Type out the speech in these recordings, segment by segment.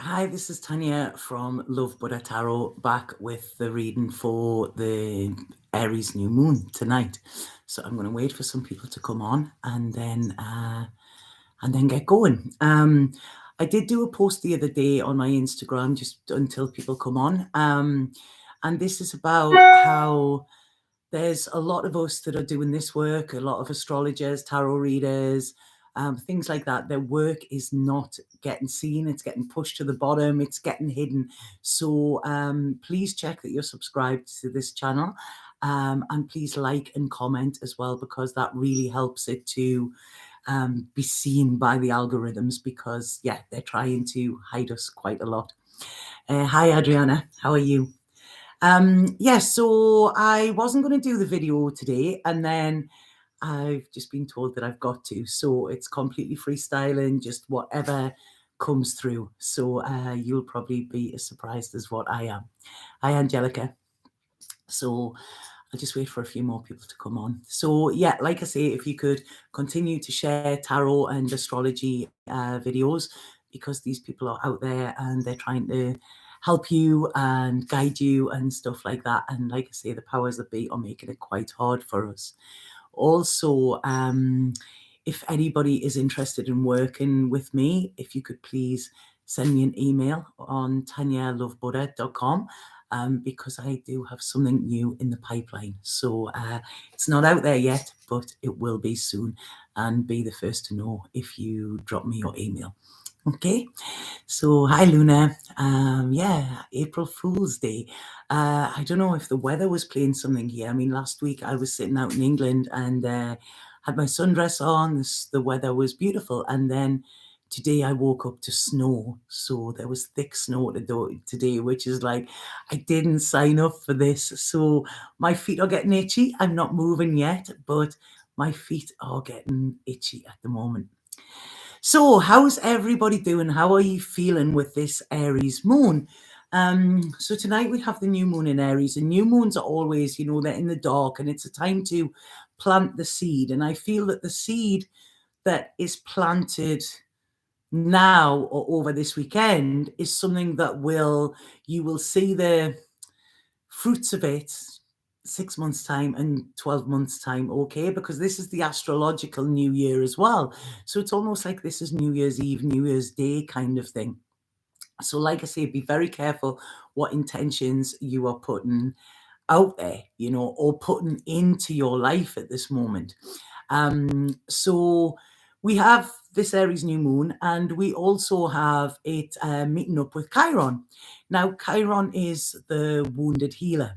Hi, this is Tanya from Love Buddha Tarot, back with the reading for the Aries new moon tonight. So I'm going to wait for some people to come on and then get going. I did do a post the other day on my Instagram just until people come on, and this is about how there's a lot of us that are doing this work, a lot of astrologers, tarot readers, things like that. Their work is not getting seen. It's getting pushed to the bottom. It's getting hidden. So please check that you're subscribed to this channel. And please like and comment as well, because that really helps it to be seen by the algorithms, because, yeah, they're trying to hide us quite a lot. Hi, Adriana. How are you? So I wasn't going to do the video today, and then I've just been told that I've got to. So it's completely freestyling, just whatever comes through. So you'll probably be as surprised as what I am. Hi, Angelica. So I'll just wait for a few more people to come on. So yeah, like I say, if you could continue to share tarot and astrology videos, because these people are out there and they're trying to help you and guide you and stuff like that. And like I say, the powers that be are making it quite hard for us. Also, if anybody is interested in working with me, if you could please send me an email on tanyalovbuddha.com, because I do have something new in the pipeline. So it's not out there yet, but it will be soon. And be the first to know if you drop me your email. Okay, so hi Luna. April Fool's Day. I don't know if the weather was playing something here. I mean, last week I was sitting out in England and had my sundress on. The weather was beautiful, and then today I woke up to snow. So there was thick snow today, which is like, I didn't sign up for this. So my feet are getting itchy. I'm not moving yet, but my feet are getting itchy at the moment. So, how's everybody doing? How are you feeling with this Aries moon? So tonight we have the new moon in Aries, and new moons are always, they're in the dark, and it's a time to plant the seed. And I feel that the seed that is planted now or over this weekend is something that you will see the fruits of it 6 months time and 12 months time, okay, because this is the astrological new year as well. So it's almost like this is New Year's Eve, New Year's Day kind of thing. So like I say, be very careful what intentions you are putting out there, or putting into your life at this moment. So we have this Aries new moon, and we also have it meeting up with Chiron. Now, Chiron is the wounded healer.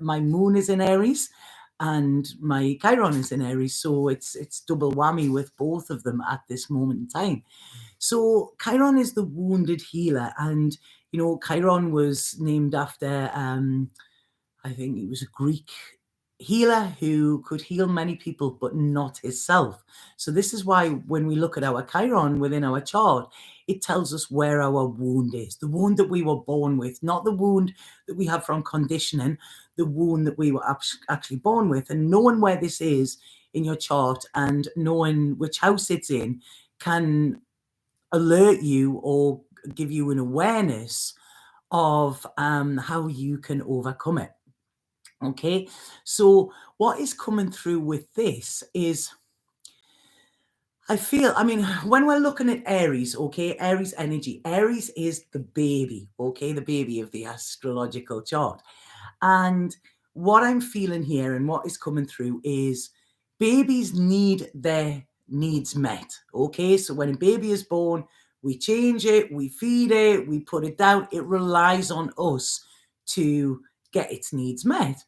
My moon is in Aries, and my Chiron is in Aries, so it's double whammy with both of them at this moment in time. So Chiron is the wounded healer, and Chiron was named after I think he was a Greek healer who could heal many people, but not himself. So this is why when we look at our Chiron within our chart, it tells us where our wound is. The wound that we were born with, not the wound that we have from conditioning, the wound that we were actually born with. And knowing where this is in your chart and knowing which house it's in can alert you or give you an awareness of how you can overcome it. Okay, so what is coming through with this is, when we're looking at Aries, okay, Aries energy, Aries is the baby, okay, the baby of the astrological chart. And what I'm feeling here and what is coming through is babies need their needs met, okay? So when a baby is born, we change it, we feed it, we put it down. It relies on us to get its needs met.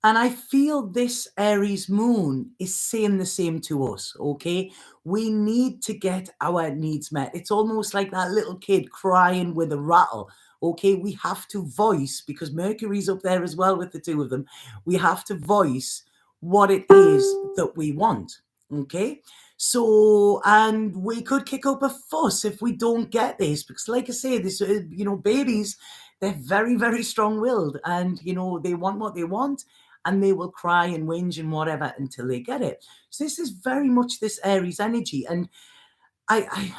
And I feel this Aries moon is saying the same to us, okay? We need to get our needs met. It's almost like that little kid crying with a rattle, okay? We have to voice, because Mercury's up there as well with the two of them. We have to voice what it is that we want, okay? So, and we could kick up a fuss if we don't get this, because like I say, this, babies, they're very, very strong-willed, and, they want what they want, and they will cry and whinge and whatever until they get it. So this is very much this Aries energy. And I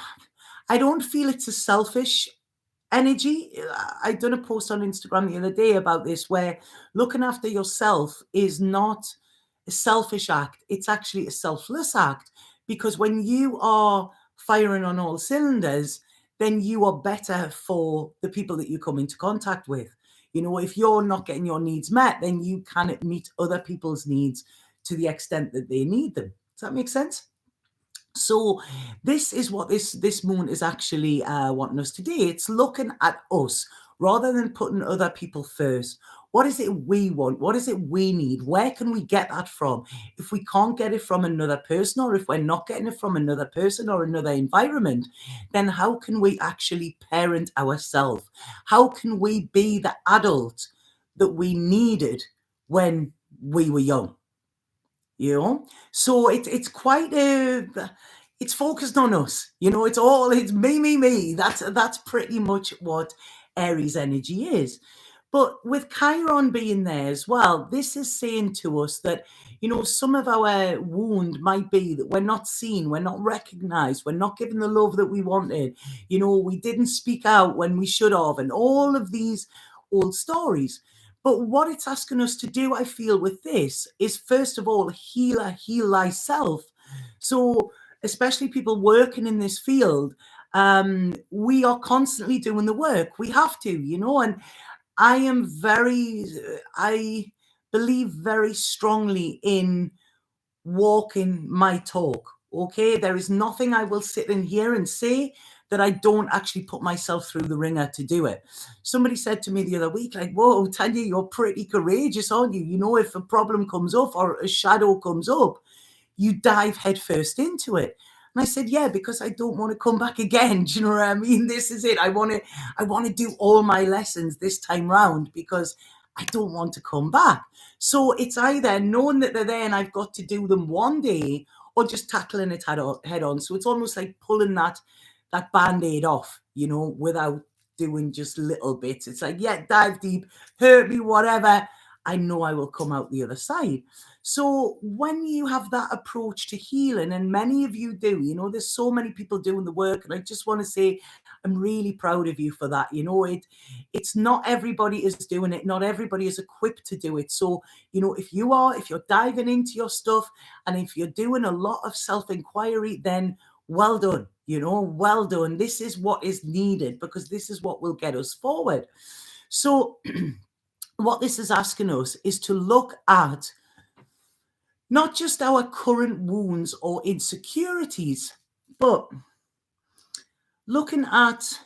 don't feel it's a selfish energy. I done a post on Instagram the other day about this, where looking after yourself is not a selfish act. It's actually a selfless act, because when you are firing on all cylinders, then you are better for the people that you come into contact with. You know, if you're not getting your needs met, then you cannot meet other people's needs to the extent that they need them. Does that make sense? So this is what this moon is actually wanting us to do. It's looking at us rather than putting other people first. What is it we want? What is it we need? Where can we get that from? If we can't get it from another person, or if we're not getting it from another person or another environment, then how can we actually parent ourselves? How can we be the adult that we needed when we were young? You know, so it's quite it's focused on us. You know, it's me. That's pretty much what Aries energy is. But with Chiron being there as well, this is saying to us that, you know, some of our wound might be that we're not seen, we're not recognized, we're not given the love that we wanted. You know, we didn't speak out when we should have, and all of these old stories. But what it's asking us to do, I feel, with this is, first of all, heal thyself. So, especially people working in this field, we are constantly doing the work. We have to, you know, and I believe very strongly in walking my talk. Okay, there is nothing I will sit in here and say that I don't actually put myself through the ringer to do it. Somebody said to me the other week, like, whoa, Tanya, you're pretty courageous, aren't you? You know, if a problem comes up or a shadow comes up, you dive headfirst into it. And I said, yeah, because I don't want to come back again. Do you know what I mean? This is it. I want to do all my lessons this time round, because I don't want to come back. So it's either knowing that they're there and I've got to do them one day, or just tackling it head on. So it's almost like pulling that Band-Aid off, you know, without doing just little bits. It's like, yeah, dive deep, hurt me, whatever. I know I will come out the other side. So when you have that approach to healing, and many of you do, you know, there's so many people doing the work, and I just want to say I'm really proud of you for that. You know, it's not everybody is doing it. Not everybody is equipped to do it. So, you know, if you're diving into your stuff, and if you're doing a lot of self-inquiry, then well done, you know, well done. This is what is needed, because this is what will get us forward. So what this is asking us is to look at not just our current wounds or insecurities, but looking at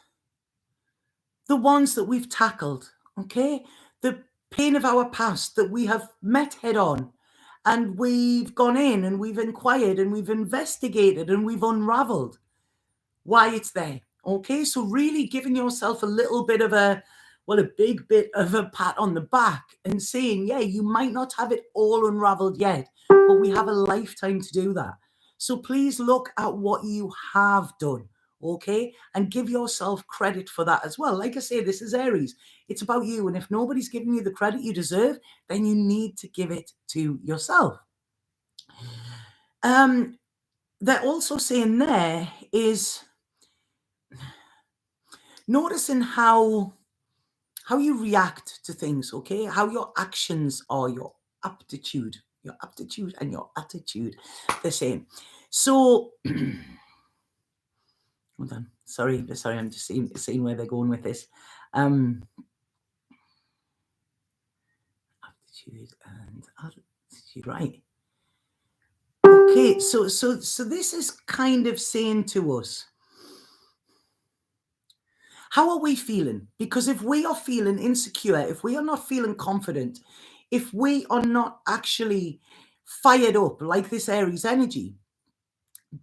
the ones that we've tackled, okay? The pain of our past that we have met head on, and we've gone in and we've inquired and we've investigated and we've unraveled why it's there, okay? So really giving yourself a little bit of a big bit of a pat on the back and saying, yeah, you might not have it all unraveled yet, but we have a lifetime to do that. So please look at what you have done, okay? And give yourself credit for that as well. Like I say, this is Aries. It's about you. And if nobody's giving you the credit you deserve, then you need to give it to yourself. They're also saying there is noticing how you react to things, okay? How your actions are, your aptitude and your attitude, the same. So, hold on. Sorry, I'm just seeing where they're going with this. Aptitude and attitude, right? Okay, so this is kind of saying to us, how are we feeling? Because if we are feeling insecure, if we are not feeling confident, if we are not actually fired up like this Aries energy,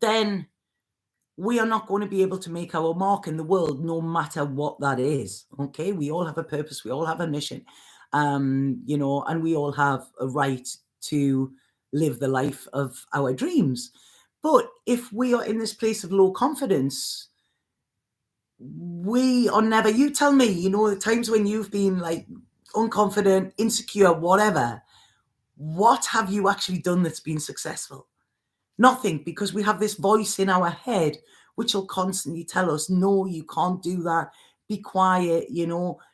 then we are not going to be able to make our mark in the world, no matter what that is. Okay, we all have a purpose, we all have a mission, you know, and we all have a right to live the life of our dreams. But if we are in this place of low confidence, we are never, you tell me, you know, the times when you've been like unconfident, insecure, whatever, what have you actually done that's been successful? Nothing, because we have this voice in our head which will constantly tell us, no, you can't do that. be quiet,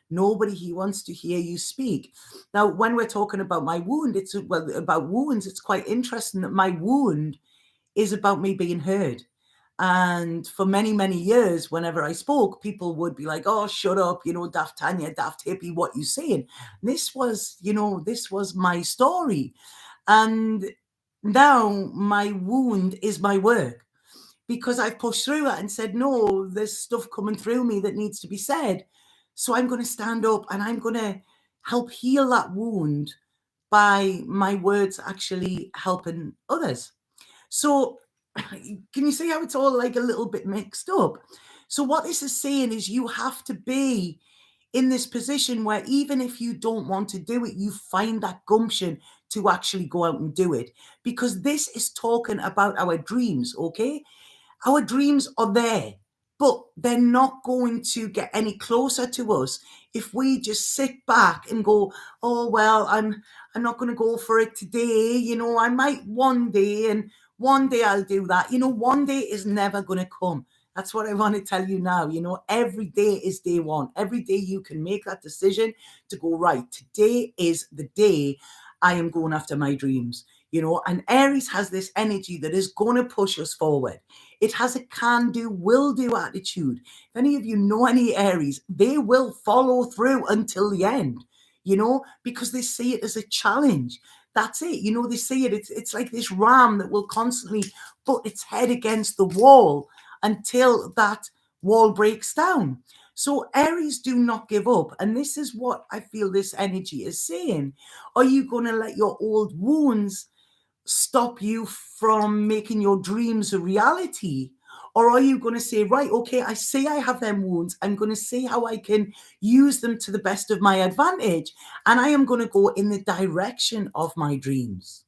nobody he wants to hear you speak. Now, when we're talking about my wound, about wounds, it's quite interesting that my wound is about me being heard. And for many, many years, whenever I spoke, people would be like, oh, shut up, daft Tanya, daft hippie, what you saying? This was my story. And now my wound is my work, because I've pushed through it and said, no, there's stuff coming through me that needs to be said. So I'm going to stand up and I'm going to help heal that wound by my words actually helping others. So can you see how it's all like a little bit mixed up? So what this is saying is you have to be in this position where even if you don't want to do it, you find that gumption to actually go out and do it. Because this is talking about our dreams, okay? Our dreams are there, but they're not going to get any closer to us if we just sit back and go, oh, well, I'm not going to go for it today. I might one day, and one day I'll do that. One day is never going to come. That's what I want to tell you now. Every day is day one. Every day you can make that decision to go, right, today is the day I am going after my dreams. And Aries has this energy that is going to push us forward. It has a can-do, will-do attitude. If any of you know any Aries, they will follow through until the end, because they see it as a challenge. That's it. They see it. It's like this ram that will constantly put its head against the wall until that wall breaks down. So Aries do not give up. And this is what I feel this energy is saying. Are you going to let your old wounds stop you from making your dreams a reality? Or are you going to say, right, okay, I see I have them wounds. I'm going to see how I can use them to the best of my advantage. And I am going to go in the direction of my dreams.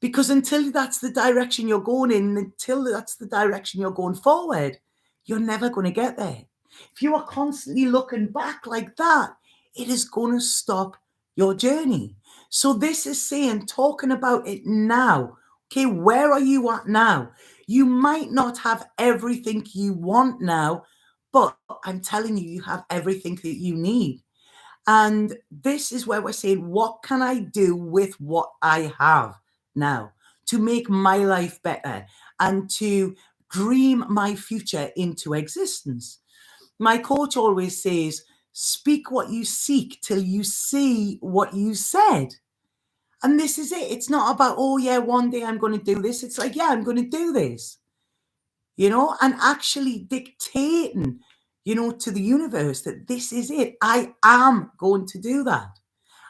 Because until that's the direction you're going in, until that's the direction you're going forward, you're never going to get there. If you are constantly looking back like that, it is going to stop your journey. So this is saying, talking about it now. Okay, where are you at now? You might not have everything you want now, but I'm telling you, you have everything that you need. And this is where we're saying, what can I do with what I have now to make my life better and to dream my future into existence? My coach always says, speak what you seek till you see what you said. And this is it. It's not about, oh, yeah, one day I'm going to do this. It's like, yeah, I'm going to do this, and actually dictating, to the universe that this is it. I am going to do that.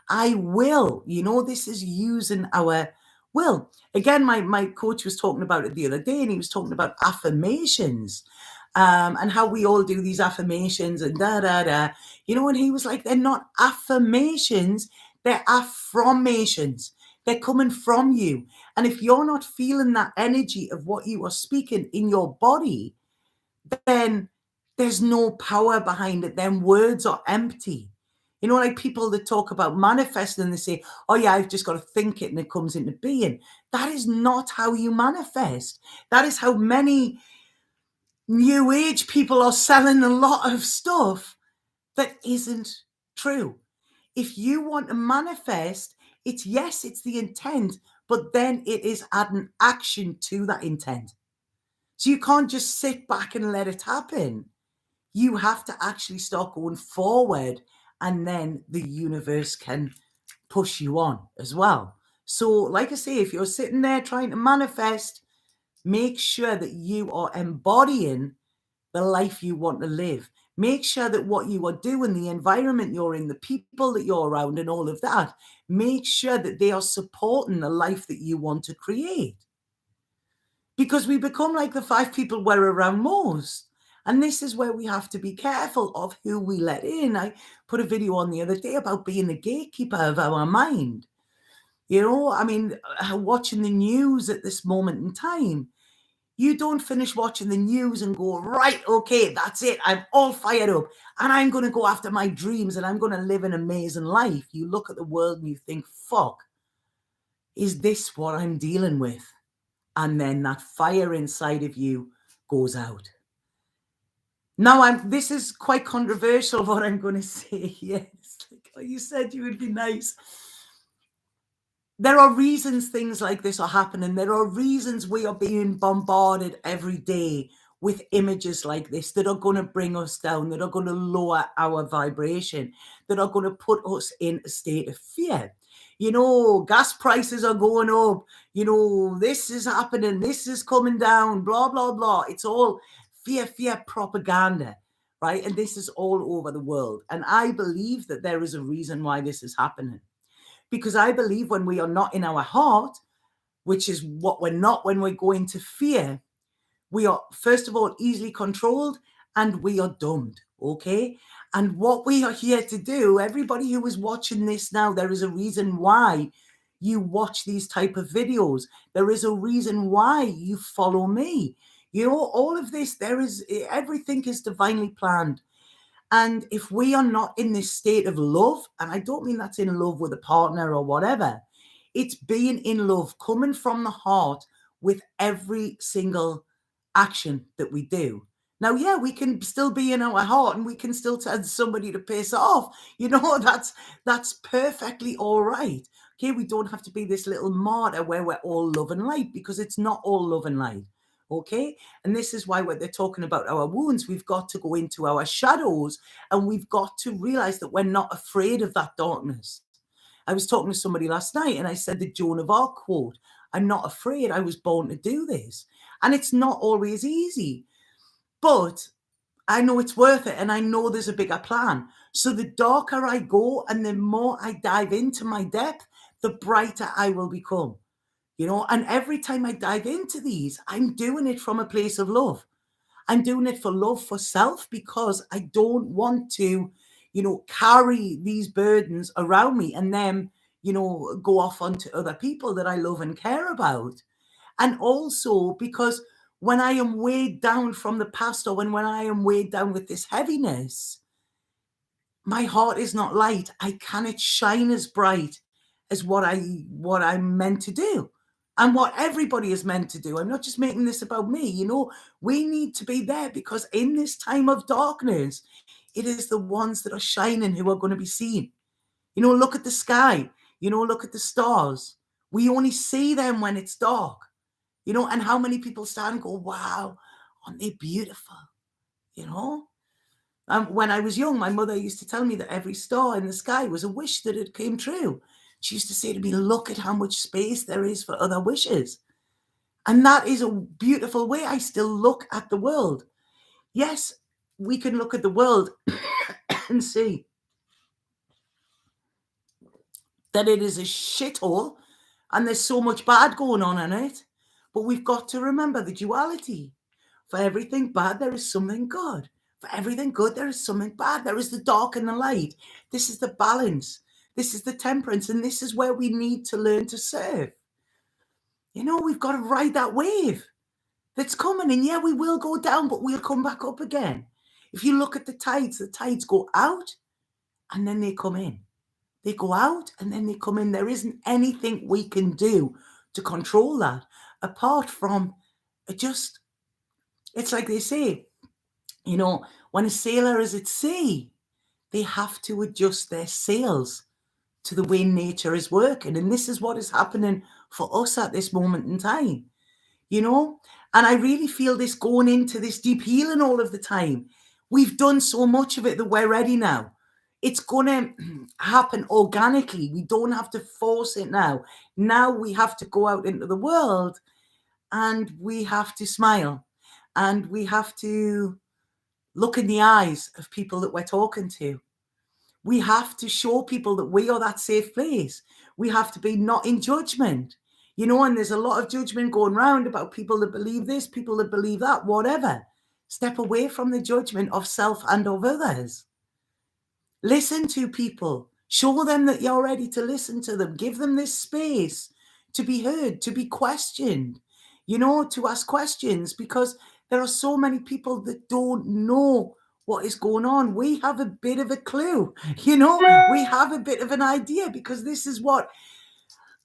I will, this is using our will. Again, my coach was talking about it the other day, and he was talking about affirmations. And how we all do these affirmations and and he was like, they're not affirmations, they're affirmations. They're coming from you. And if you're not feeling that energy of what you are speaking in your body, then there's no power behind it. Then words are empty. Like people that talk about manifesting, they say, oh yeah, I've just got to think it and it comes into being. That is not how you manifest. That is how many new age people are selling a lot of stuff that isn't true. If you want to manifest, it's the intent, but then it is adding action to that intent. So you can't just sit back and let it happen. You have to actually start going forward, and then the universe can push you on as well. So like I say, if you're sitting there trying to manifest, make sure that you are embodying the life you want to live. Make sure that what you are doing, the environment you're in, the people that you're around and all of that, make sure that they are supporting the life that you want to create. Because we become like the 5 people we're around most. And this is where we have to be careful of who we let in. I put a video on the other day about being the gatekeeper of our mind. Watching the news at this moment in time, you don't finish watching the news and go, right, okay, that's it. I'm all fired up and I'm going to go after my dreams and I'm going to live an amazing life. You look at the world and you think, fuck, is this what I'm dealing with? And then that fire inside of you goes out. Now, this is quite controversial, what I'm going to say. Yes, like, oh, you said you would be nice. There are reasons things like this are happening. There are reasons we are being bombarded every day with images like this that are going to bring us down, that are going to lower our vibration, that are going to put us in a state of fear. You know, gas prices are going up. You know, this is happening. This is coming down, blah, blah, blah. It's all fear propaganda, right? And this is all over the world. And I believe that there is a reason why this is happening. Because I believe when we are not in our heart, which is what we're not when we go into fear, we are, first of all, easily controlled and we are dumbed, okay? And what we are here to do, everybody who is watching this now, there is a reason why you watch these type of videos. There is a reason why you follow me. You know, all of this, everything is divinely planned. And if we are not in this state of love, and I don't mean that's in love with a partner or whatever, it's being in love, coming from the heart with every single action that we do. Now, yeah, we can still be in our heart and we can still tell somebody to piss off. You know, that's perfectly all right. Okay, we don't have to be this little martyr where we're all love and light, because it's not all love and light. Okay, and this is why when they're talking about our wounds, we've got to go into our shadows and we've got to realize that we're not afraid of that darkness. I was talking to somebody last night and I said the Joan of Arc quote, I'm not afraid, I was born to do this. And it's not always easy, but I know it's worth it and I know there's a bigger plan. So the darker I go and the more I dive into my depth, the brighter I will become. You know, and every time I dive into these, I'm doing it from a place of love. I'm doing it for love for self, because I don't want to, you know, carry these burdens around me and then, you know, go off onto other people that I love and care about. And also because when I am weighed down from the past, or when I am weighed down with this heaviness, my heart is not light. I cannot shine as bright as what I'm meant to do and what everybody is meant to do. I'm not just making this about me. You know, we need to be there, because in this time of darkness, it is the ones that are shining who are going to be seen. You know, look at the sky, you know, look at the stars. We only see them when it's dark, you know, and how many people stand and go, wow, aren't they beautiful? You know, when I was young, my mother used to tell me that every star in the sky was a wish that it came true. She used to say to me, look at how much space there is for other wishes. And that is a beautiful way I still look at the world. Yes, we can look at the world and see that it is a shithole and there's so much bad going on in it. But we've got to remember the duality. For everything bad, there is something good. For everything good, there is something bad. There is the dark and the light. This is the balance. This is the temperance. And this is where we need to learn to serve. You know, we've got to ride that wave that's coming. And yeah, we will go down, but we'll come back up again. If you look at the tides go out and then they come in. They go out and then they come in. There isn't anything we can do to control that apart from just, it's like they say, you know, when a sailor is at sea, they have to adjust their sails to the way nature is working. And this is what is happening for us at this moment in time, you know? And I really feel this going into this deep healing all of the time. We've done so much of it that we're ready now. It's going to happen organically. We don't have to force it now. Now we have to go out into the world and we have to smile and we have to look in the eyes of people that we're talking to. We have to show people that we are that safe place. We have to be not in judgment, you know, and there's a lot of judgment going around about people that believe this, people that believe that, whatever. Step away from the judgment of self and of others. Listen to people. Show them that you're ready to listen to them. Give them this space to be heard, to be questioned, you know, to ask questions, because there are so many people that don't know what is going on. We have a bit of a clue, you know, we have a bit of an idea, because this is what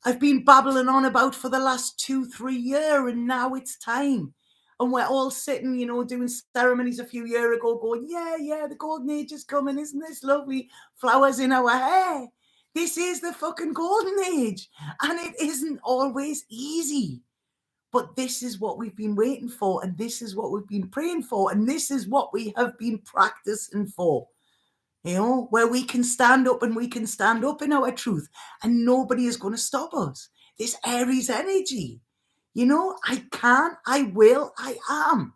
I've been babbling on about for the last 2-3 years, and now it's time. And we're all sitting, doing ceremonies a few years ago going, yeah, the golden age is coming. Isn't this lovely? Flowers in our hair. This is the fucking golden age. And it isn't always easy. But this is what we've been waiting for. And this is what we've been praying for. And this is what we have been practicing for. Where we can stand up and we can stand up in our truth. And nobody is going to stop us. This Aries energy. I can, I will, I am.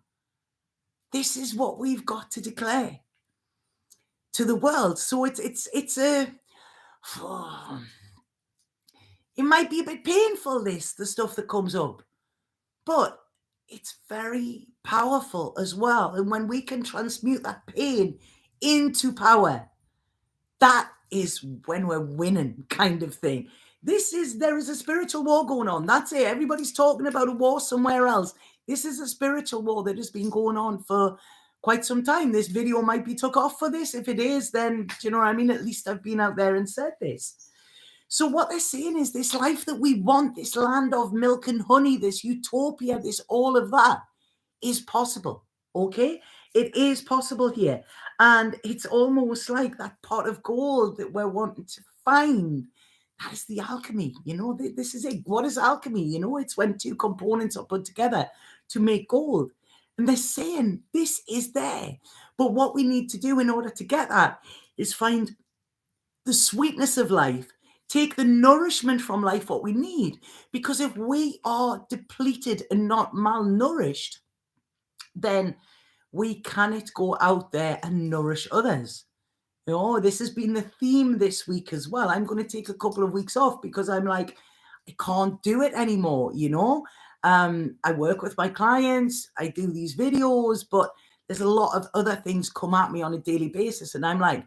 This is what we've got to declare to the world. So it might be a bit painful, the stuff that comes up, but it's very powerful as well. And when we can transmute that pain into power, that is when we're winning, kind of thing. There is a spiritual war going on. That's it. Everybody's talking about a war somewhere else. This is a spiritual war that has been going on for quite some time. This video might be took off for this. If it is, then, do you know what I mean? At least I've been out there and said this. So what they're saying is this life that we want, this land of milk and honey, this utopia, this all of that is possible. Okay? It is possible here. And it's almost like that pot of gold that we're wanting to find. That is the alchemy. This is it. What is alchemy? It's when two components are put together to make gold. And they're saying this is there. But what we need to do in order to get that is find the sweetness of life, take the nourishment from life, what we need. Because if we are depleted and not malnourished, then we cannot go out there and nourish others. This has been the theme this week as well. I'm going to take a couple of weeks off because I'm like, I can't do it anymore. I work with my clients, I do these videos, but there's a lot of other things come at me on a daily basis. And I'm like,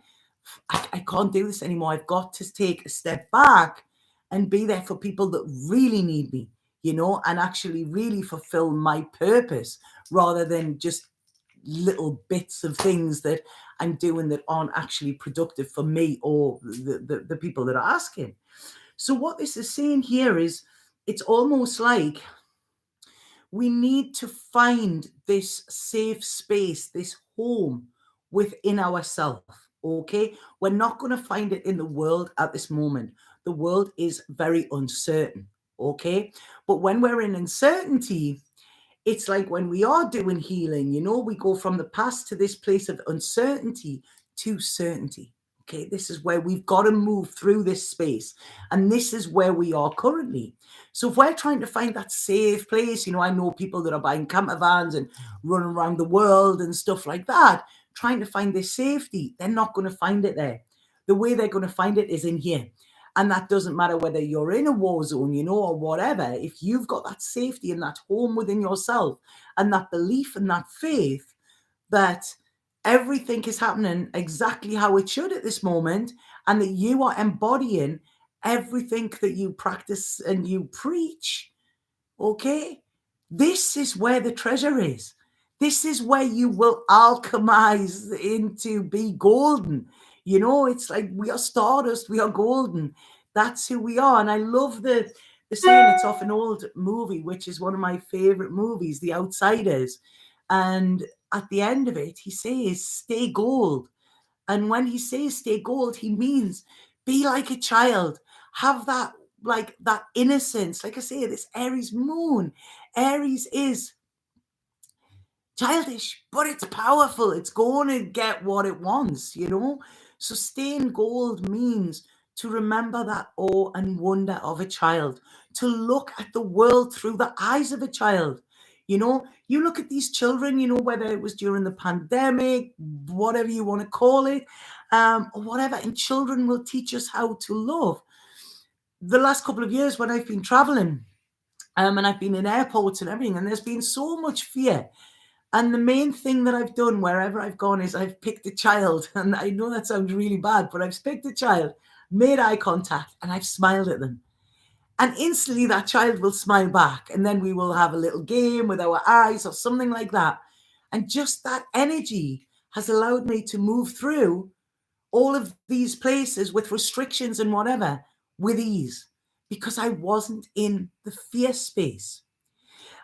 I can't do this anymore. I've got to take a step back and be there for people that really need me, and actually really fulfill my purpose rather than just little bits of things that I'm doing that aren't actually productive for me or the people that are asking. So what this is saying here is it's almost like we need to find this safe space, this home within ourselves. Okay, we're not going to find it in the world at this moment. The world is very uncertain. Okay, but when we're in uncertainty, it's like when we are doing healing, we go from the past to this place of uncertainty to certainty. Okay, this is where we've got to move through this space. And this is where we are currently. So if we're trying to find that safe place, I know people that are buying camper vans and running around the world and stuff like that, trying to find this safety, they're not going to find it there. The way they're going to find it is in here. And that doesn't matter whether you're in a war zone, or whatever. If you've got that safety and that home within yourself and that belief and that faith that everything is happening exactly how it should at this moment and that you are embodying everything that you practice and you preach, okay? This is where the treasure is. This is where you will alchemize into be golden. It's like we are stardust, we are golden. That's who we are. And I love the saying, it's off an old movie, which is one of my favorite movies, The Outsiders. And at the end of it, he says, stay gold. And when he says stay gold, he means be like a child. Have that, like that innocence. Like I say, this Aries moon. Aries is childish, but it's powerful. It's going to get what it wants, So staying gold means to remember that awe and wonder of a child, to look at the world through the eyes of a child. You look at these children, whether it was during the pandemic, whatever you want to call it, or whatever, and children will teach us how to love. The last couple of years when I've been traveling, and I've been in airports and everything, and there's been so much fear. And the main thing that I've done wherever I've gone is I've picked a child. And I know that sounds really bad, but I've picked a child, made eye contact, and I've smiled at them. And instantly that child will smile back. And then we will have a little game with our eyes or something like that. And just that energy has allowed me to move through all of these places with restrictions and whatever with ease, because I wasn't in the fear space.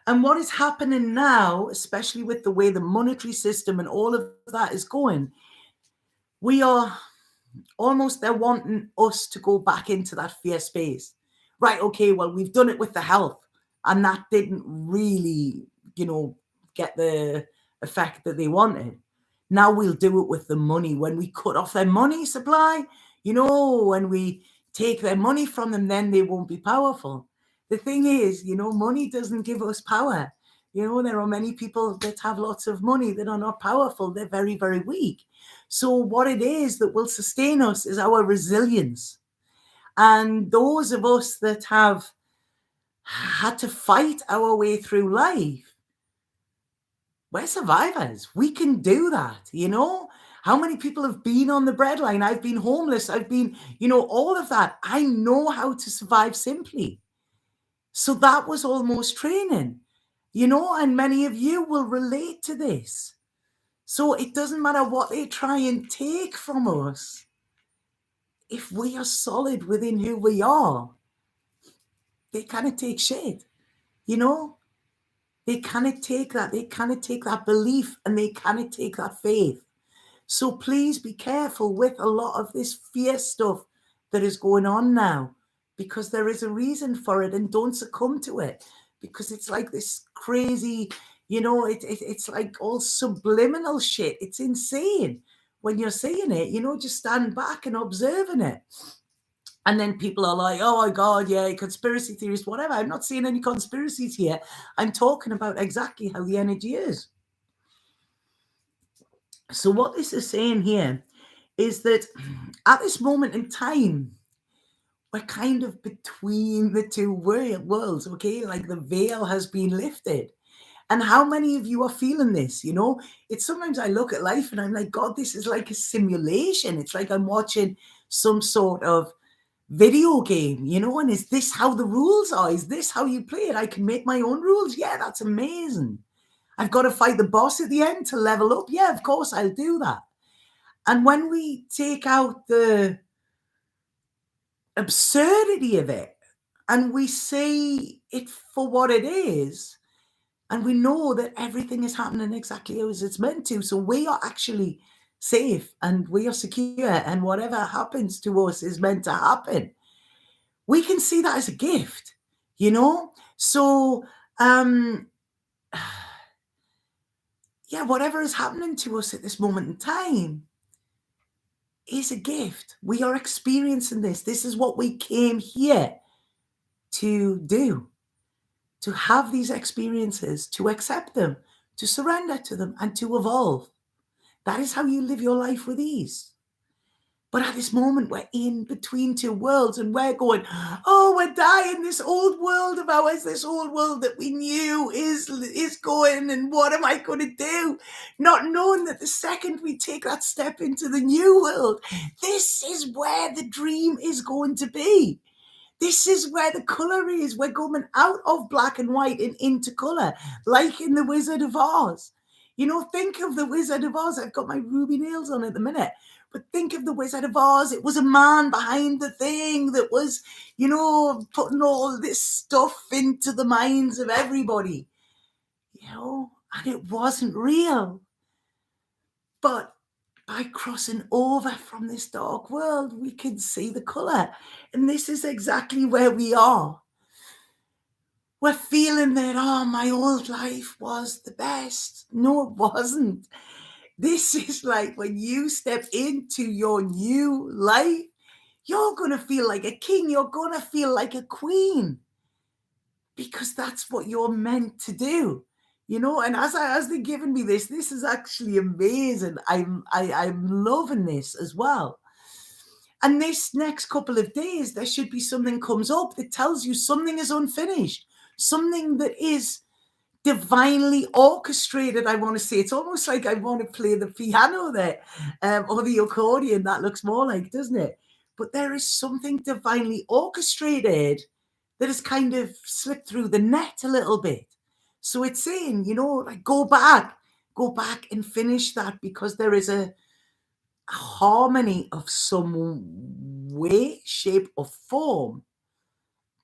And what is happening now, especially with the way the monetary system and all of that is going, we are almost, they're wanting us to go back into that fear space. Right, okay, well, we've done it with the health, and that didn't really, get the effect that they wanted. Now we'll do it with the money. When we cut off their money supply, when we take their money from them, then they won't be powerful. The thing is, money doesn't give us power. There are many people that have lots of money that are not powerful. They're very, very weak. So what it is that will sustain us is our resilience. And those of us that have had to fight our way through life, we're survivors. We can do that, How many people have been on the breadline? I've been homeless. I've been, all of that. I know how to survive simply. So that was almost training, and many of you will relate to this. So it doesn't matter what they try and take from us. If we are solid within who we are, they kind of take shit, They kind of take that. They kind of take that belief, and they kind of take that faith. So please be careful with a lot of this fear stuff that is going on now, because there is a reason for it, and don't succumb to it, because it's like this crazy, it's like all subliminal shit. It's insane when you're seeing it, just stand back and observing it. And then people are like, oh my God, yeah, conspiracy theories, whatever. I'm not seeing any conspiracies here. I'm talking about exactly how the energy is. So what this is saying here is that at this moment in time, we're kind of between the two worlds, okay? Like the veil has been lifted. And how many of you are feeling this? It's sometimes I look at life and I'm like, God, this is like a simulation. It's like I'm watching some sort of video game, and is this how the rules are? Is this how you play it? I can make my own rules. Yeah, that's amazing. I've got to fight the boss at the end to level up. Yeah, of course I'll do that. And when we take out the absurdity of it and we see it for what it is, and we know that everything is happening exactly as it's meant to, so we are actually safe and we are secure, and whatever happens to us is meant to happen. We can see that as a gift, So, yeah, whatever is happening to us at this moment in time is a gift. We are experiencing this. This is what we came here to do, to have these experiences, to accept them, to surrender to them, and to evolve. That is how you live your life with ease. But at this moment, we're in between two worlds, and we're going, oh, we're dying. This old world of ours, this old world that we knew is going, and what am I going to do? Not knowing that the second we take that step into the new world, this is where the dream is going to be. This is where the color is. We're going out of black and white and into color, like in the Wizard of Oz. Think of the Wizard of Oz. I've got my ruby nails on at the minute. But think of the Wizard of Oz. It was a man behind the thing that was, putting all this stuff into the minds of everybody, and it wasn't real. But by crossing over from this dark world, we can see the color. And this is exactly where we are. We're feeling that, oh, my old life was the best. No, it wasn't. This is like when you step into your new life, you're going to feel like a king. You're going to feel like a queen, because that's what you're meant to do. And as they're giving me this is actually amazing. I'm loving this as well. And this next couple of days, there should be something comes up that tells you something is unfinished, something that is divinely orchestrated. I want to say it's almost like I want to play the piano there, or the accordion. That looks more like, doesn't it? But there is something divinely orchestrated that has kind of slipped through the net a little bit. So it's saying, like, go back and finish that, because there is a harmony of some way, shape, or form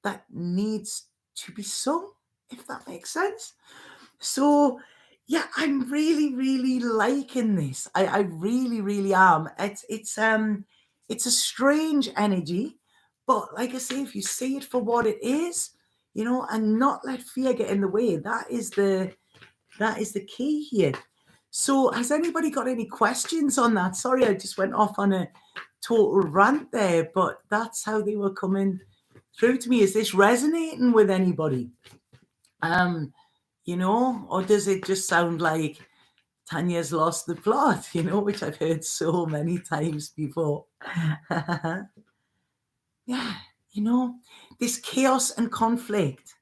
that needs to be sung. if that makes sense. So yeah, I'm really, really liking this. I really, really am. It's a strange energy, but like I say, if you see it for what it is, and not let fear get in the way, that is the key here. So has anybody got any questions on that? Sorry, I just went off on a total rant there, but that's how they were coming through to me. Is this resonating with anybody? Or does it just sound like Tanya's lost the plot, which I've heard so many times before. Yeah, this chaos and conflict.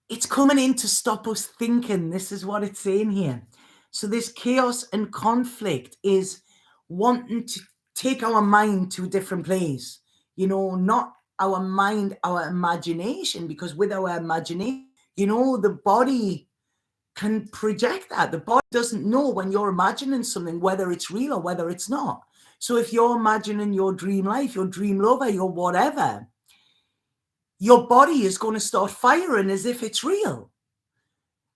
It's coming in to stop us thinking. This is what it's saying here. So this chaos and conflict is wanting to take our mind to a different place, not our mind, our imagination, because with our imagination, the body can project that. The body doesn't know when you're imagining something, whether it's real or whether it's not. So if you're imagining your dream life, your dream lover, your whatever, your body is going to start firing as if it's real.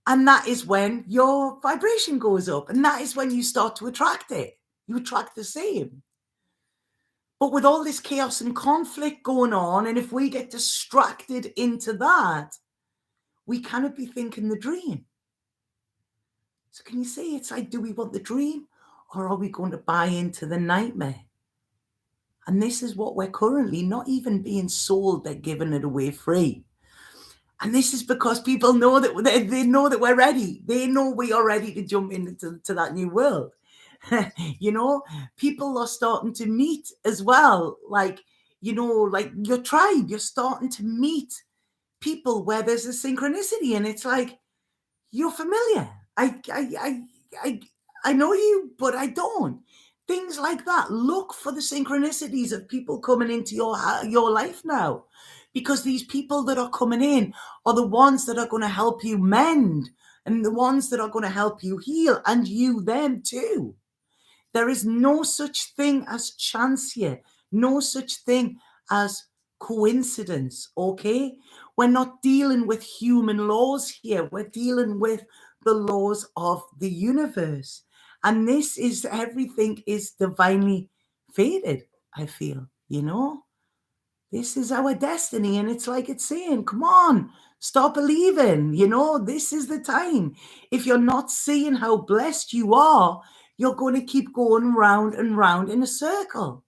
And that is when your vibration goes up. And that is when you start to attract it. You attract the same. But with all this chaos and conflict going on, and if we get distracted into that, we cannot be thinking the dream. So can you see, it's like, do we want the dream or are we going to buy into the nightmare? And this is what we're currently not even being sold. They're giving it away free. And this is because people know that they know that we're ready. They know we are ready to jump into that new world. People are starting to meet as well. Like your tribe, you're starting to meet people where there's a synchronicity. And it's like, you're familiar. I know you, but I don't. Things like that. Look for the synchronicities of people coming into your life now, because these people that are coming in are the ones that are going to help you mend, and the ones that are going to help you heal, and you them too. There is no such thing as chance here. No such thing as coincidence, okay? We're not dealing with human laws here. We're dealing with the laws of the universe. And this is, everything is divinely fated, I feel, This is our destiny. And it's like it's saying, come on, stop believing, this is the time. If you're not seeing how blessed you are, you're going to keep going round and round in a circle.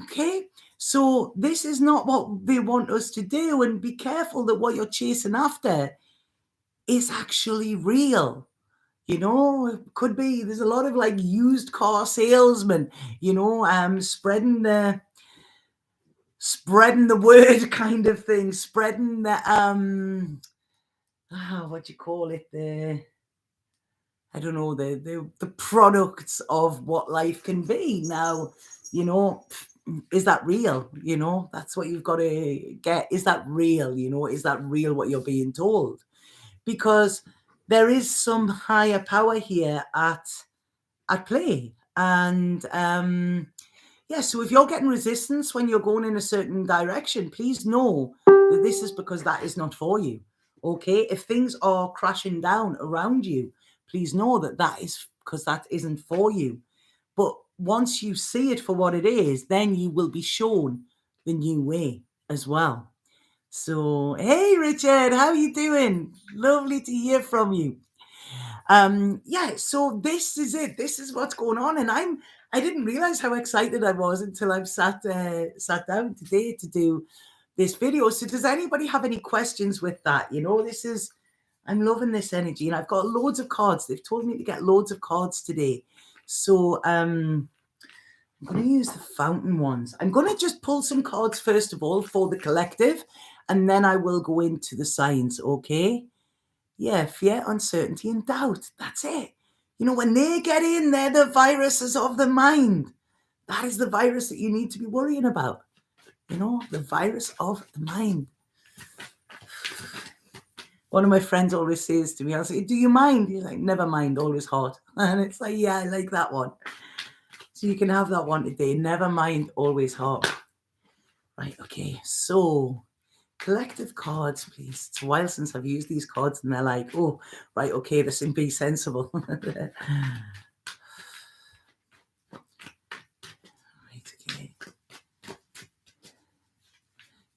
Okay? So this is not what they want us to do. And be careful that what you're chasing after is actually real. It could be, there's a lot of like used car salesmen, spreading the word kind of thing, spreading the what do you call it, the products of what life can be. Now, is that real? That's what you've got to get. Is that real? Is that real what you're being told? Because there is some higher power here at play. And so if you're getting resistance when you're going in a certain direction, please know that this is because that is not for you. Okay? If things are crashing down around you, please know that that is because that isn't for you. But once you see it for what it is, then you will be shown the new way as well. So, hey, Richard, how are you doing? Lovely to hear from you. So this is it. This is what's going on. And I didn't realize how excited I was until I've sat down today to do this video. So does anybody have any questions with that? I'm loving this energy, and I've got loads of cards. They've told me to get loads of cards today. So I'm going to use the fountain ones. I'm going to just pull some cards first of all for the collective, and then I will go into the signs, okay? Yeah, fear, uncertainty, and doubt. That's it. When they get in, they're the viruses of the mind. That is the virus that you need to be worrying about. The virus of the mind. One of my friends always says to me, I'll say, do you mind? He's like, never mind, always hot. And it's like, yeah, I like that one. So you can have that one today. Never mind, always hot. Right, okay. So collective cards, please. It's a while since I've used these cards, and they're like, oh, right, okay, this can be sensible. Right, okay.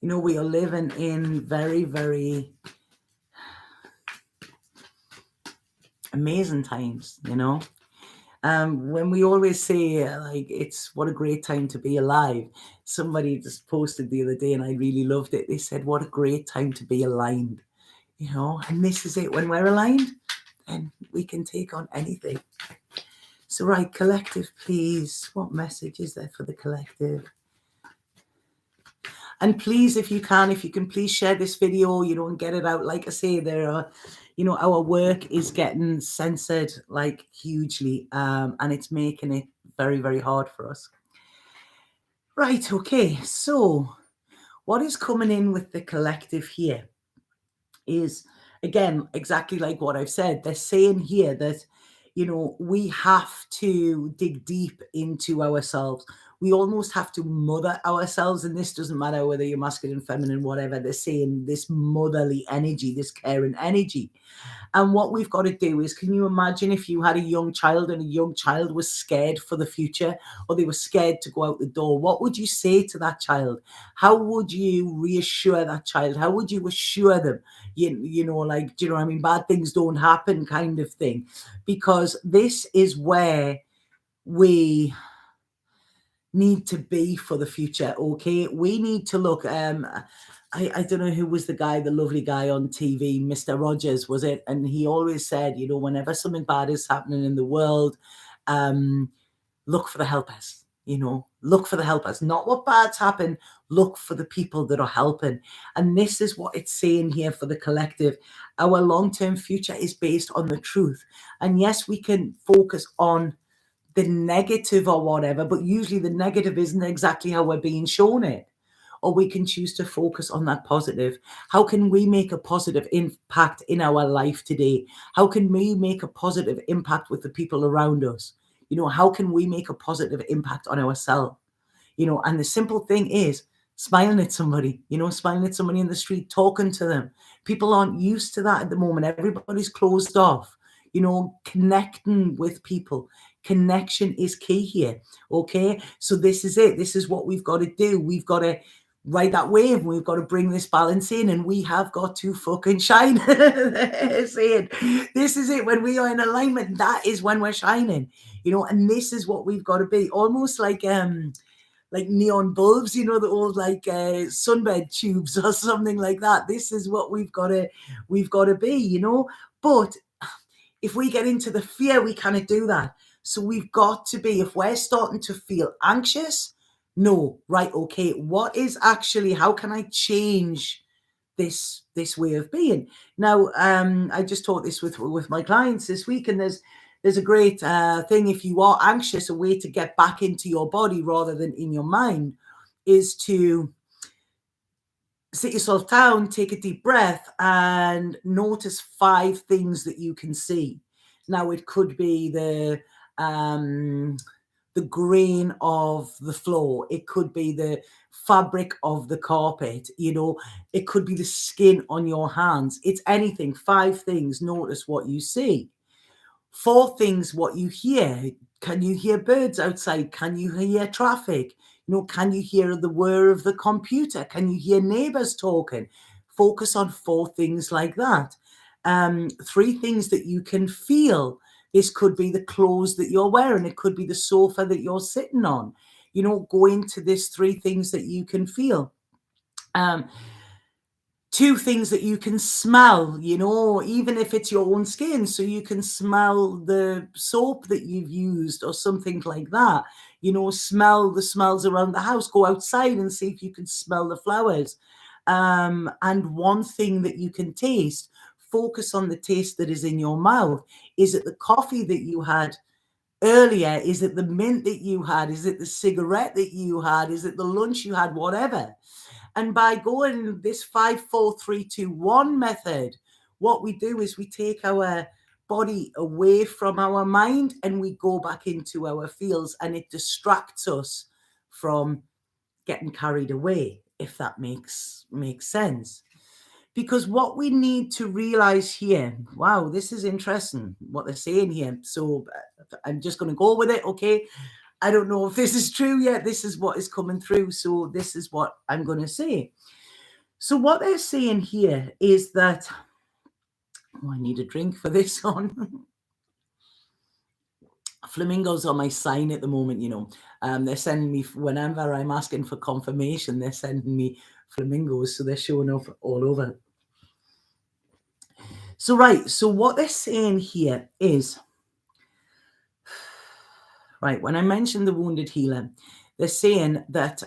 You know, we are living in very, very amazing times, you know. When we always say, like, it's what a great time to be alive. Somebody just posted the other day, and I really loved it. They said, what a great time to be aligned, you know. And this is it. When we're aligned, then we can take on anything. So, right, collective, please. What message is there for the collective? And please, if you can please share this video, you know, and get it out. Like I say, there are, you know, our work is getting censored like hugely, and it's making it very, very hard for us. Right, okay, so what is coming in with the collective here is, again, exactly like what I've said. They're saying here that, you know, we have to dig deep into ourselves. We almost have to mother ourselves, and this doesn't matter whether you're masculine, feminine, whatever. They're saying this motherly energy, this caring energy. And what we've got to do is, can you imagine if you had a young child and a young child was scared for the future, or they were scared to go out the door? What would you say to that child? How would you reassure that child? How would you assure them, you know, like, do you know what I mean? Bad things don't happen kind of thing. Because this is where we need to be for the future, okay? We need to look, I don't know who was the guy, the lovely guy on TV, Mr. Rogers, was it? And he always said, you know, whenever something bad is happening in the world, look for the helpers, you know, look for the helpers, not what bad's happen, look for the people that are helping. And this is what it's saying here for the collective. Our long-term future is based on the truth. And yes, we can focus on the negative or whatever, but usually the negative isn't exactly how we're being shown it. Or we can choose to focus on that positive. How can we make a positive impact in our life today? How can we make a positive impact with the people around us? You know, how can we make a positive impact on ourselves? You know, and the simple thing is smiling at somebody, you know, smiling at somebody in the street, talking to them. People aren't used to that at the moment. Everybody's closed off, you know, connecting with people. Connection is key here. Okay. So this is it. This is what we've got to do. We've got to ride that wave. We've got to bring this balance in, and we have got to fucking shine. This is it. When we are in alignment, that is when we're shining, you know, and this is what we've got to be. Almost like neon bulbs, you know, the old like sunbed tubes or something like that. This is what we've got to be, you know. But if we get into the fear, we cannot do that. So we've got to be, if we're starting to feel anxious, no, right, okay, what is actually, how can I change this way of being? Now, I just taught this with my clients this week, and there's a great thing. If you are anxious, a way to get back into your body rather than in your mind is to sit yourself down, take a deep breath, and notice 5 things that you can see. Now, it could be the grain of the floor. It could be the fabric of the carpet. You know, it could be the skin on your hands. It's anything. 5 things. Notice what you see. 4 things, what you hear. Can you hear birds outside? Can you hear traffic? You know, can you hear the whir of the computer? Can you hear neighbors talking? Focus on 4 things like that. 3 things that you can feel. This could be the clothes that you're wearing. It could be the sofa that you're sitting on. You know, go into this 3 things that you can feel. 2 things that you can smell, you know, even if it's your own skin. So you can smell the soap that you've used or something like that. You know, smell the smells around the house. Go outside and see if you can smell the flowers. And 1 thing that you can taste. Focus on the taste that is in your mouth. Is it the coffee that you had earlier? Is it the mint that you had? Is it the cigarette that you had? Is it the lunch you had? Whatever. And by going this 5, 4, 3, 2, 1 method, what we do is we take our body away from our mind and we go back into our feels, and it distracts us from getting carried away. if that makes sense. Because what we need to realize here, wow, this is interesting what they're saying here. So I'm just going to go with it, okay? I don't know if this is true yet. This is what is coming through. So this is what I'm going to say. So what they're saying here is that, oh, I need a drink for this one. Flamingos are my sign at the moment, you know. They're sending me, whenever I'm asking for confirmation, they're sending me flamingos. So they're showing up all over. So, right. So what they're saying here is, right, when I mentioned the wounded healer, they're saying that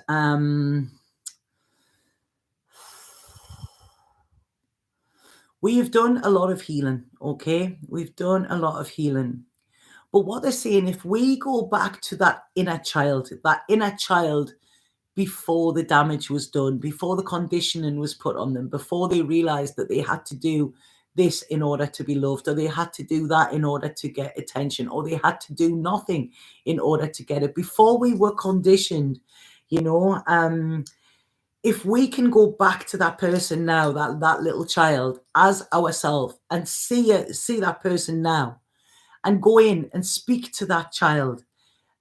we've done a lot of healing, okay? We've done a lot of healing. But what they're saying, if we go back to that inner child before the damage was done, before the conditioning was put on them, before they realized that they had to do this in order to be loved, or they had to do that in order to get attention, or they had to do nothing in order to get it, before we were conditioned, you know, if we can go back to that person now, that little child as ourselves, and see that person now, and go in and speak to that child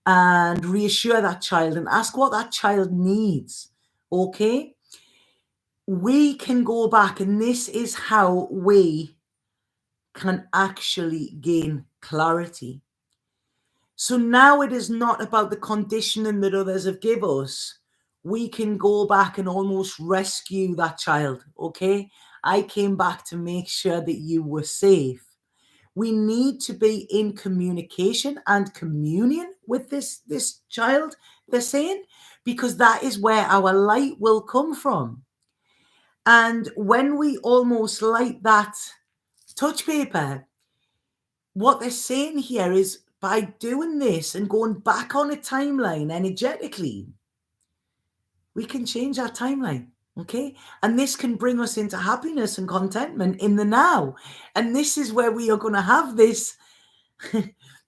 and reassure that child and ask what that child needs, okay? We can go back, and this is how we can actually gain clarity. So now it is not about the conditioning that others have given us. We can go back and almost rescue that child, okay? I came back to make sure that you were safe. We need to be in communication and communion with this child, they're saying, because that is where our light will come from. And when we almost light that touch paper, what they're saying here is, by doing this and going back on a timeline energetically, we can change our timeline. Okay. And this can bring us into happiness and contentment in the now. And this is where we are going to have this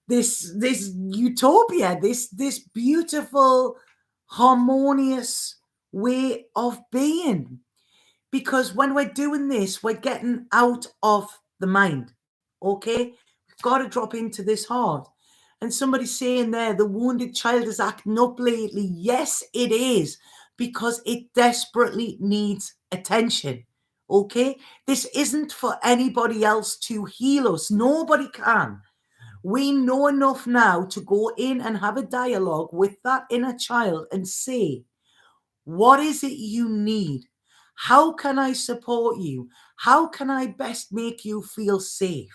this utopia, this beautiful, harmonious way of being. Because when we're doing this, we're getting out of the mind. Okay? We've got to drop into this heart. And somebody's saying there, the wounded child is acting up lately. Yes, it is, because it desperately needs attention. Okay? This isn't for anybody else to heal us. Nobody can. We know enough now to go in and have a dialogue with that inner child and say, what is it you need? How can I support you? How can I best make you feel safe?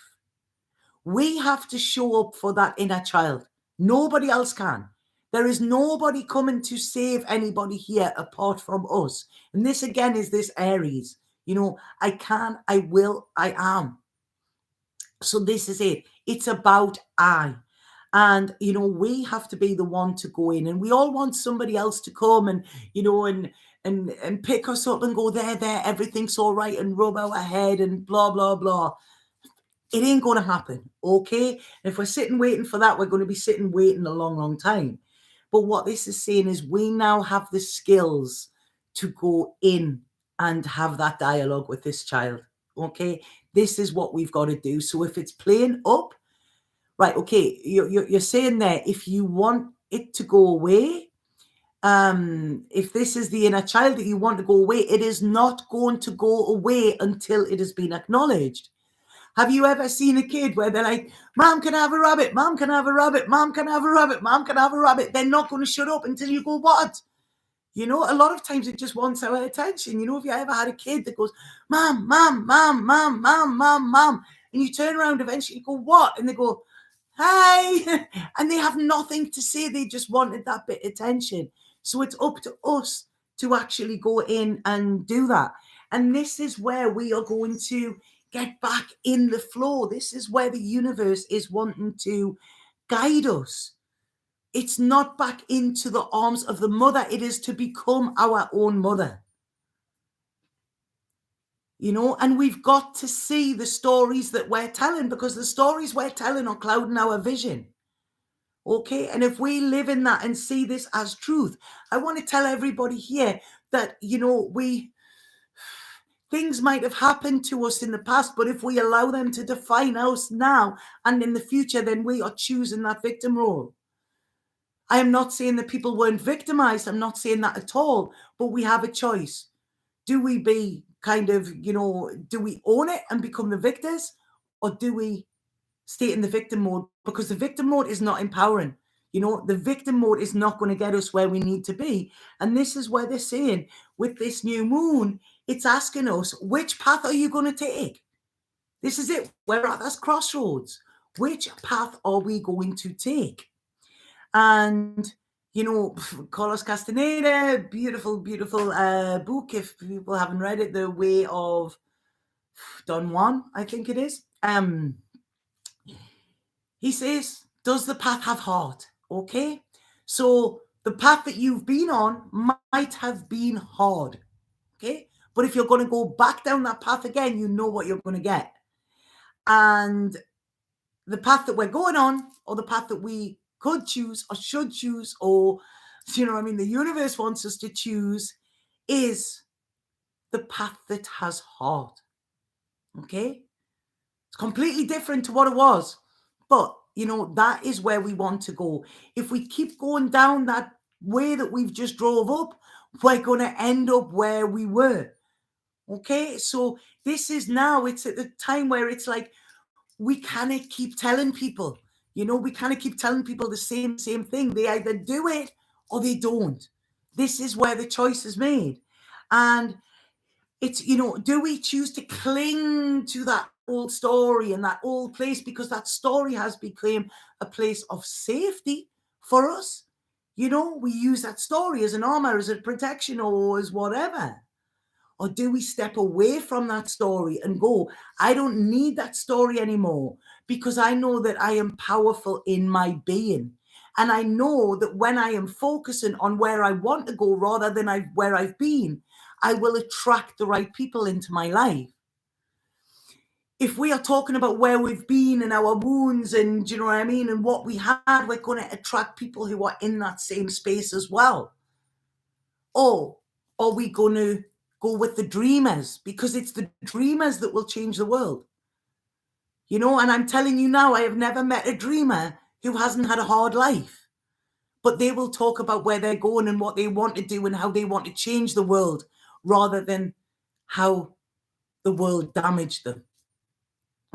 We have to show up for that inner child. Nobody else can. There is nobody coming to save anybody here apart from us. And this again is this Aries. You know, I can, I will, I am. So this is it. It's about I. And, you know, we have to be the one to go in, and we all want somebody else to come and, you know, and pick us up and go, there, everything's all right, and rub our head and blah, blah, blah. It ain't going to happen. Okay. And if we're sitting waiting for that, we're going to be sitting waiting a long, long time. But what this is saying is we now have the skills to go in and have that dialogue with this child. Okay. This is what we've got to do. So if it's playing up, right, okay, you're saying there, if you want it to go away, if this is the inner child that you want to go away, it is not going to go away until it has been acknowledged. Have you ever seen a kid where they're like, Mom, can I have a rabbit? Mom, can I have a rabbit? Mom, can I have a rabbit? Mom, can I have a rabbit? They're not going to shut up until you go, what? You know, a lot of times it just wants our attention. You know, if you ever had a kid that goes, Mom, Mom, Mom, Mom, Mom, Mom, Mom, and you turn around eventually, you go, what? And they go, hi. And they have nothing to say. They just wanted that bit of attention. So it's up to us to actually go in and do that. And this is where we are going to get back in the flow. This is where the universe is wanting to guide us. It's not back into the arms of the mother. It is to become our own mother. You know, and we've got to see the stories that we're telling, because the stories we're telling are clouding our vision. Okay, and if we live in that and see this as truth, I want to tell everybody here that, things might have happened to us in the past, but if we allow them to define us now and in the future, then we are choosing that victim role. I am not saying that people weren't victimized. I'm not saying that at all, but we have a choice. Do we be do we own it and become the victors, or do we stay in the victim mode? Because the victim mode is not empowering. The victim mode is not going to get us where we need to be. And this is where they're saying with this new moon, it's asking us, which path are you going to take? This is it. We're at this crossroads. Which path are we going to take? And, Carlos Castaneda, beautiful, beautiful book. If people haven't read it, The Way of Don Juan, I think it is. He says, does the path have heart? Okay. So the path that you've been on might have been hard. Okay. But if you're going to go back down that path again, you know what you're going to get. And the path that we're going on, or the path that we could choose or should choose, or, the universe wants us to choose, is the path that has heart. Okay. It's completely different to what it was. But, that is where we want to go. If we keep going down that way that we've just drove up, we're going to end up where we were. Okay. So this is now, it's at the time where it's like, we cannot keep telling people, we cannot keep telling people the same thing. They either do it or they don't. This is where the choice is made. And it's, do we choose to cling to that old story and that old place because that story has become a place of safety for us? We use that story as an armor, as a protection, or as whatever. Or do we step away from that story and go, I don't need that story anymore because I know that I am powerful in my being. And I know that when I am focusing on where I want to go rather than where I've been, I will attract the right people into my life. If we are talking about where we've been and our wounds and, and what we had, we're going to attract people who are in that same space as well. Or are we going to go with the dreamers? Because it's the dreamers that will change the world. And I'm telling you now, I have never met a dreamer who hasn't had a hard life. But they will talk about where they're going and what they want to do and how they want to change the world rather than how the world damaged them.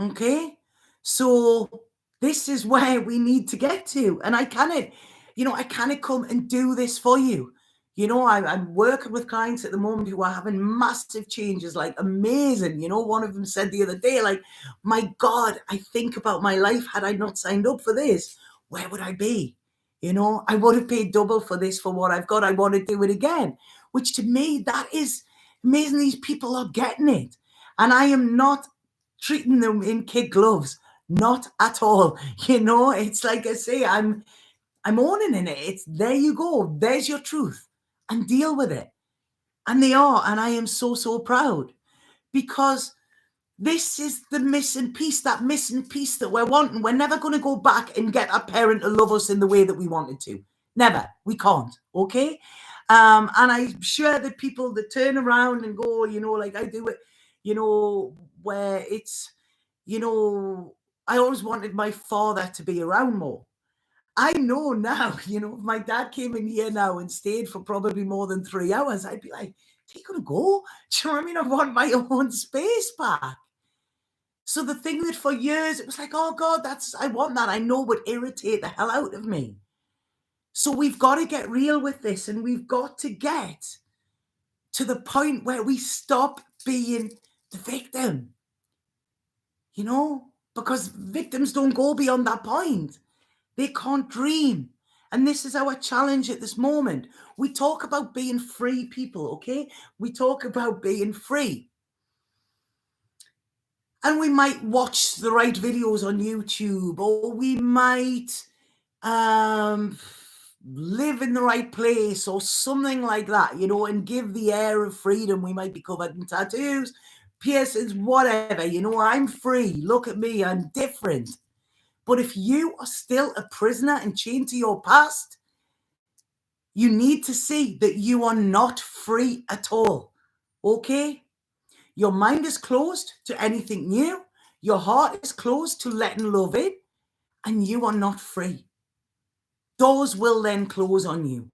Okay? So this is where we need to get to. And I cannot come and do this for you. I'm working with clients at the moment who are having massive changes, like amazing. One of them said the other day, like, my God, I think about my life. Had I not signed up for this, where would I be? I would have paid double for this, for what I've got. I want to do it again, which to me, that is amazing. These people are getting it. And I am not treating them in kid gloves. Not at all. It's like I say, I'm owning in it. It's there you go. There's your truth. And deal with it. And they are. And I am so, so proud. Because this is the missing piece, that we're wanting. We're never going to go back and get our parent to love us in the way that we wanted to. Never. We can't. Okay? And I'm sure that people that turn around and go, like I do it, where it's, I always wanted my father to be around more. I know now, if my dad came in here now and stayed for probably more than 3 hours, I'd be like, are you going to go? Do you know what I mean? I want my own space back. So the thing that for years, it was like, oh God, I want that. I know would irritate the hell out of me. So we've got to get real with this, and we've got to get to the point where we stop being the victim. Because victims don't go beyond that point. They can't dream. And this is our challenge at this moment. We talk about being free people, okay? We talk about being free. And we might watch the right videos on YouTube, or we might live in the right place or something like that, and give the air of freedom. We might be covered in tattoos, piercings, whatever. I'm free. Look at me. I'm different. But if you are still a prisoner and chained to your past, you need to see that you are not free at all. Okay? Your mind is closed to anything new. Your heart is closed to letting love in, and you are not free. Doors will then close on you.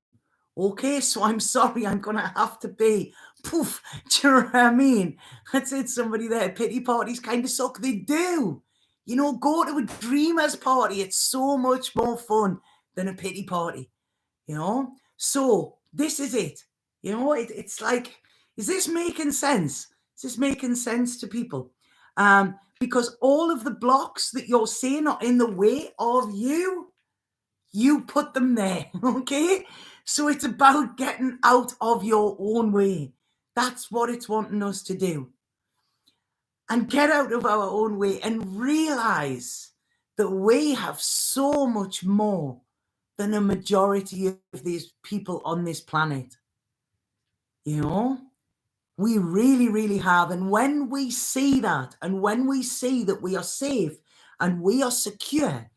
Okay, so I'm sorry, I'm going to have to be poof. Do you know what I mean? That's it, somebody there. Pity parties kind of suck. They do. You know, go to a dreamer's party. It's so much more fun than a pity party, you know? So this is it. You know, it's like, is this making sense? Is this making sense to people? Because all of the blocks that you're seeing are in the way of you. You put them there, okay? So it's about getting out of your own way. That's what it's wanting us to do. And get out of our own way and realize that we have so much more than a majority of these people on this planet. You know? We really, really have. And when we see that, and when we see that we are safe and we are secure,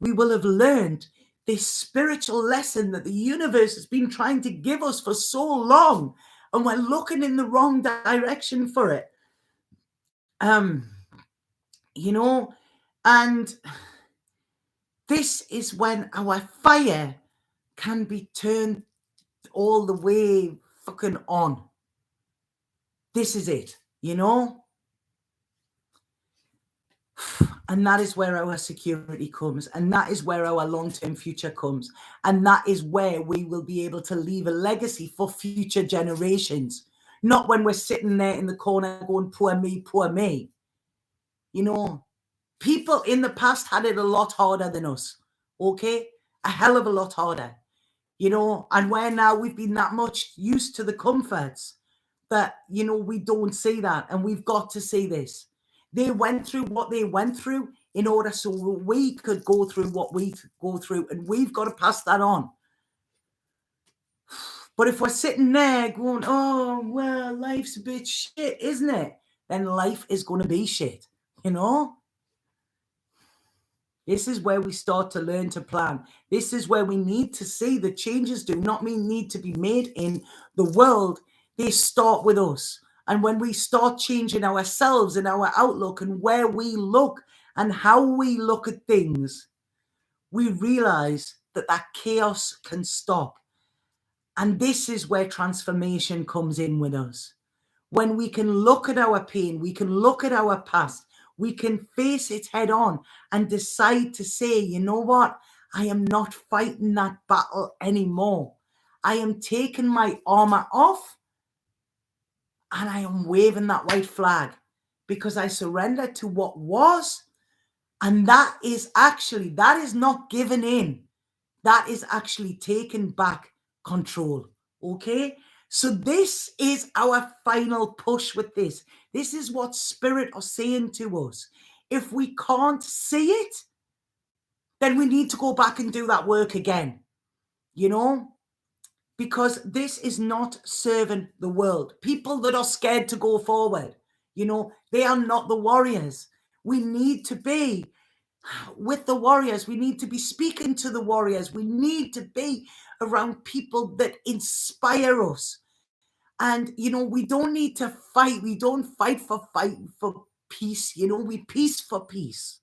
we will have learned this spiritual lesson that the universe has been trying to give us for so long, and we're looking in the wrong direction for it. You know, and this is when our fire can be turned all the way fucking on. This is it, you know? And that is where our security comes. And that is where our long-term future comes. And that is where we will be able to leave a legacy for future generations. Not when we're sitting there in the corner going, poor me, poor me. You know, people in the past had it a lot harder than us. Okay? A hell of a lot harder. You know, and where now we've been that much used to the comforts that, you know, we don't see that. And we've got to see this. They went through what they went through in order so we could go through what we go through, and we've got to pass that on. But if we're sitting there going, oh, well, life's a bit shit, isn't it? Then life is going to be shit, you know? This is where we start to learn to plan. This is where we need to see the changes do not need to be made in the world. They start with us. And when we start changing ourselves and our outlook and where we look and how we look at things, we realize that that chaos can stop. And this is where transformation comes in with us. When we can look at our pain, we can look at our past, we can face it head on and decide to say, you know what? I am not fighting that battle anymore. I am taking my armor off and I am waving that white flag because I surrender to what was. And that is not giving in. That is actually taking back control. Okay? So this is our final push with this. This is what Spirit are saying to us. If we can't see it, then we need to go back and do that work again. You know? Because this is not serving the world. People that are scared to go forward, you know, they are not the warriors. We need to be with the warriors. We need to be speaking to the warriors. We need to be around people that inspire us. And, you know, we don't need to fight. We don't fight for peace. You know, we peace for peace.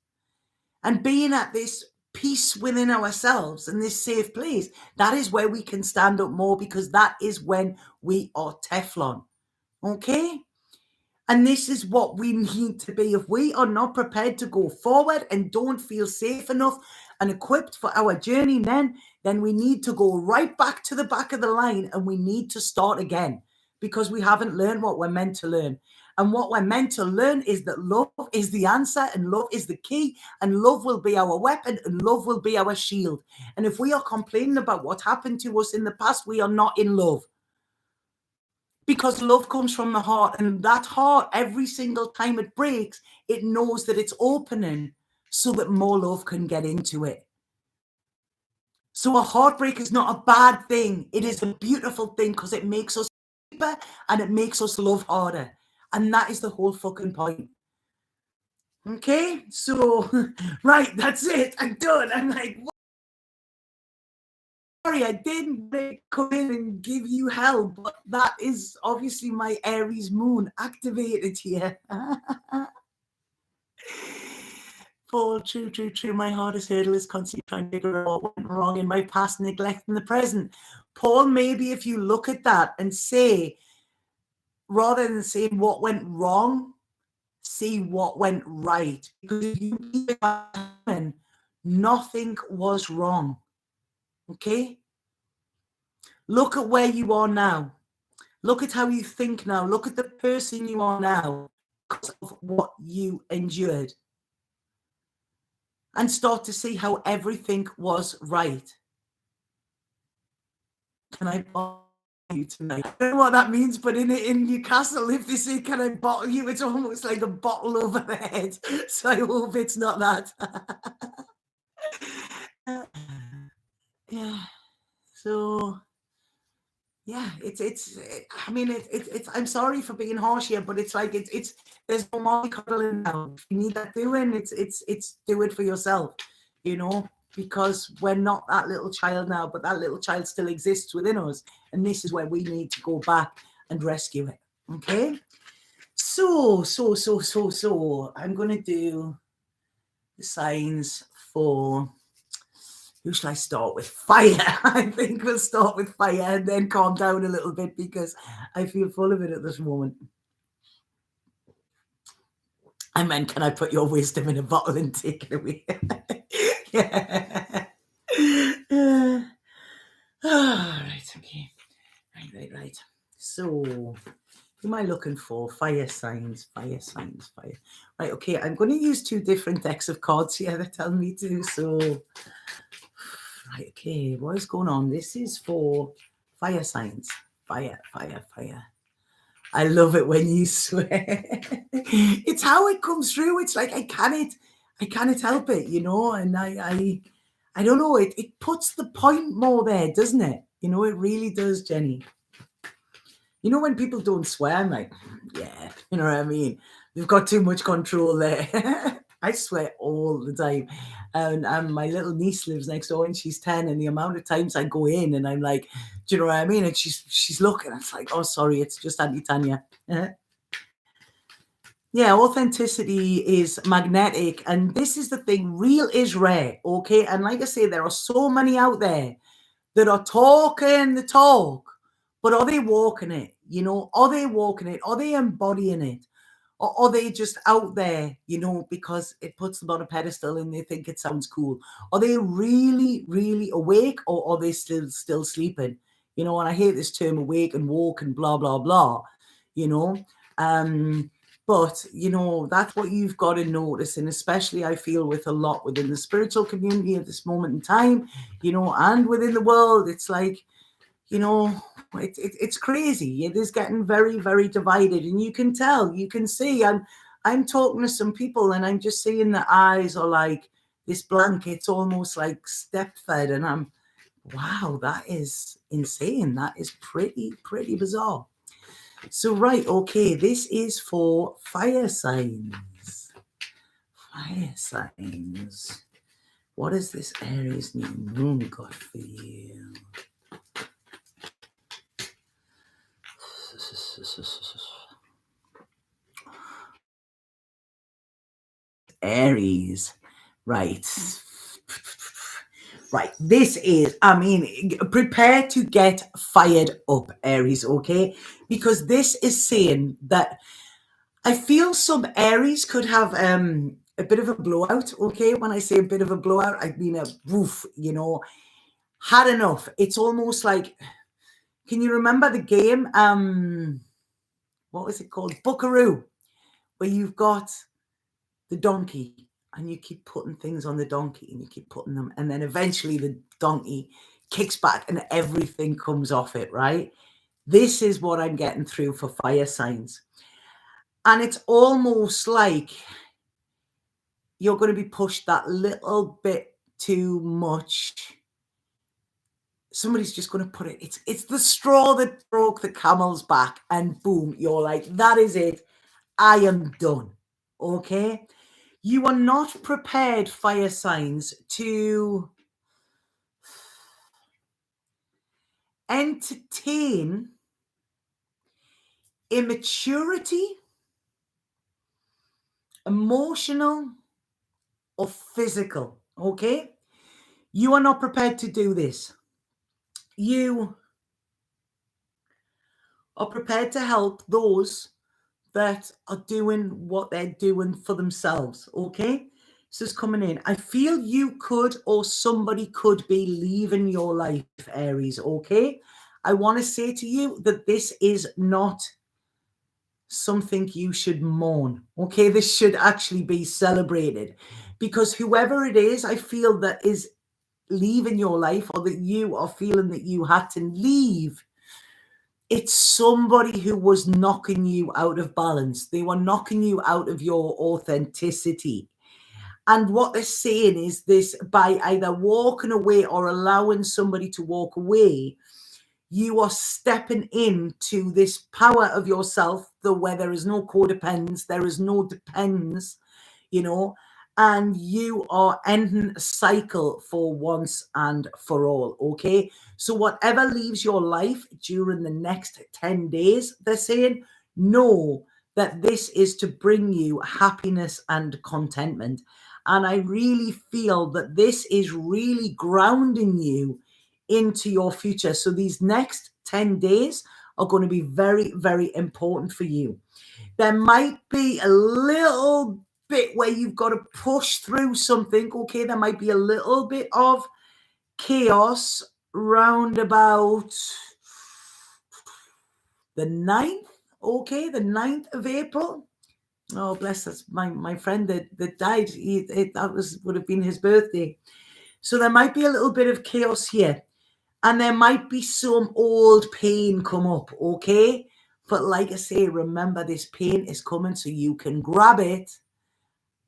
And being at this peace within ourselves and this safe place, that is where we can stand up more, because that is when we are Teflon. Okay? And this is what we need to be. If we are not prepared to go forward and don't feel safe enough and equipped for our journey, then we need to go right back to the back of the line and we need to start again, because we haven't learned what we're meant to learn. And what we're meant to learn is that love is the answer and love is the key, and love will be our weapon and love will be our shield. And if we are complaining about what happened to us in the past, we are not in love. Because love comes from the heart, and that heart, every single time it breaks, it knows that it's opening so that more love can get into it. So a heartbreak is not a bad thing. It is a beautiful thing because it makes us deeper and it makes us love harder. And that is the whole fucking point. Okay, so, right, that's it. I'm done. I'm like, sorry, I didn't come in and give you hell, but that is obviously my Aries moon activated here. Fall, true. My hardest hurdle is constantly trying to figure out what went wrong in my past, neglecting the present. Paul, maybe if you look at that and say, rather than saying what went wrong, see what went right. Because if you believe nothing was wrong. Okay? Look at where you are now. Look at how you think now. Look at the person you are now because of what you endured. And start to see how everything was right. Can I bottle you tonight? I don't know what that means, but in Newcastle, if they say, can I bottle you, it's almost like a bottle over the head. So I hope it's not that. Yeah. So yeah, I mean, it's I'm sorry for being harsh here, but it's like it's there's no mollycoddling now. If you need that doing, it's do it for yourself, you know, because we're not that little child now, but that little child still exists within us, and this is where we need to go back and rescue it. Okay, so I'm gonna do the signs for. Who shall I start with? Fire. I think we'll start with fire and then calm down a little bit because I feel full of it at this moment. I meant, can I put your wisdom in a bottle and take it away? Yeah. Right, okay. Right. So, who am I looking for? Fire signs. Right, okay. I'm going to use 2 different decks of cards here that tell me to. So, right, okay, what is going on? This is for fire signs. Fire. I love it when you swear. It's how it comes through. It's like I cannot help it, you know, and I don't know, it puts the point more there, doesn't it? You know, it really does, Jenny. You know, when people don't swear, I'm like, yeah, you know what I mean? They've got too much control there. I swear all the time. And my little niece lives next door and she's 10. And the amount of times I go in and I'm like, do you know what I mean? And she's looking. It's like, oh, sorry, it's just Auntie Tanya. Yeah, authenticity is magnetic. And this is the thing, real is rare. Okay. And like I say, there are so many out there that are talking the talk, but are they walking it? You know, are they walking it? Are they embodying it? Or are they just out there, you know, because it puts them on a pedestal and they think it sounds cool? Are they really awake, or are they still sleeping? You know, and I hate this term awake and woke and blah, blah, blah, you know. But, you know, that's what you've got to notice. And especially I feel with a lot within the spiritual community at this moment in time, you know, and within the world, it's like, you know, it's crazy. It is getting very divided, and you can tell, you can see. I'm talking to some people, and I'm just seeing the eyes are like this blank. It's almost like step fed, and I'm, wow, that is insane. That is pretty bizarre. So right, okay, this is for fire signs. Fire signs. What is this Aries new moon got for you? Aries, right. This is, I mean, prepare to get fired up, Aries, okay? Because this is saying that I feel some Aries could have a bit of a blowout, okay? When I say a bit of a blowout, I mean a woof, you know, had enough. It's almost like, can you remember the game? What was it called? Buckaroo, where you've got the donkey and you keep putting things on the donkey and you keep putting them, and then eventually the donkey kicks back and everything comes off it, right? This is what I'm getting through for fire signs. And it's almost like you're going to be pushed that little bit too much. Somebody's just going to put it, it's the straw that broke the camel's back, and boom, you're like, that is it. I am done. Okay? You are not prepared, fire signs, to entertain immaturity, emotional or physical, okay? You are not prepared to do this. You are prepared to help those that are doing what they're doing for themselves, okay? This is coming in. I feel you could, or somebody could be leaving your life, Aries, okay? I want to say to you that this is not something you should mourn, okay? This should actually be celebrated, because whoever it is, I feel that is leaving your life, or that you are feeling that you had to leave, it's somebody who was knocking you out of balance. They were knocking you out of your authenticity. And what they're saying is this: by either walking away or allowing somebody to walk away, you are stepping into this power of yourself, where there is no codependence, there is no dependence, you know, and you are ending a cycle for once and for all, okay? So whatever leaves your life during the next 10 days, they're saying, know that this is to bring you happiness and contentment. And I really feel that this is really grounding you into your future. So these next 10 days are going to be very, very important for you. There might be a little bit where you've got to push through something, okay? There might be a little bit of chaos round about the 9th, okay? The 9th of April. Oh, bless us. My friend that died, would have been his birthday. So there might be a little bit of chaos here. And there might be some old pain come up, okay? But like I say, remember, this pain is coming, so you can grab it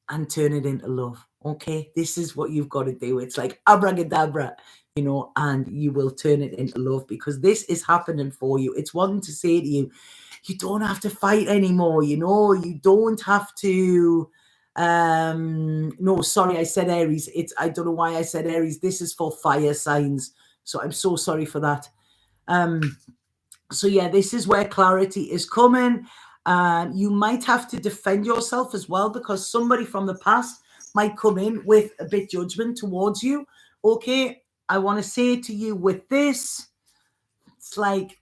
and turn it into love, okay? This is what you've got to do. It's like abracadabra, you know, and you will turn it into love, because this is happening for you. It's wanting to say to you, you don't have to fight anymore, you know? You don't have to... no, sorry, I said Aries. I don't know why I said Aries. This is for fire signs. So I'm so sorry for that. So yeah, this is where clarity is coming. You might have to defend yourself as well, because somebody from the past might come in with a bit judgment towards you. Okay, I want to say to you with this, it's like,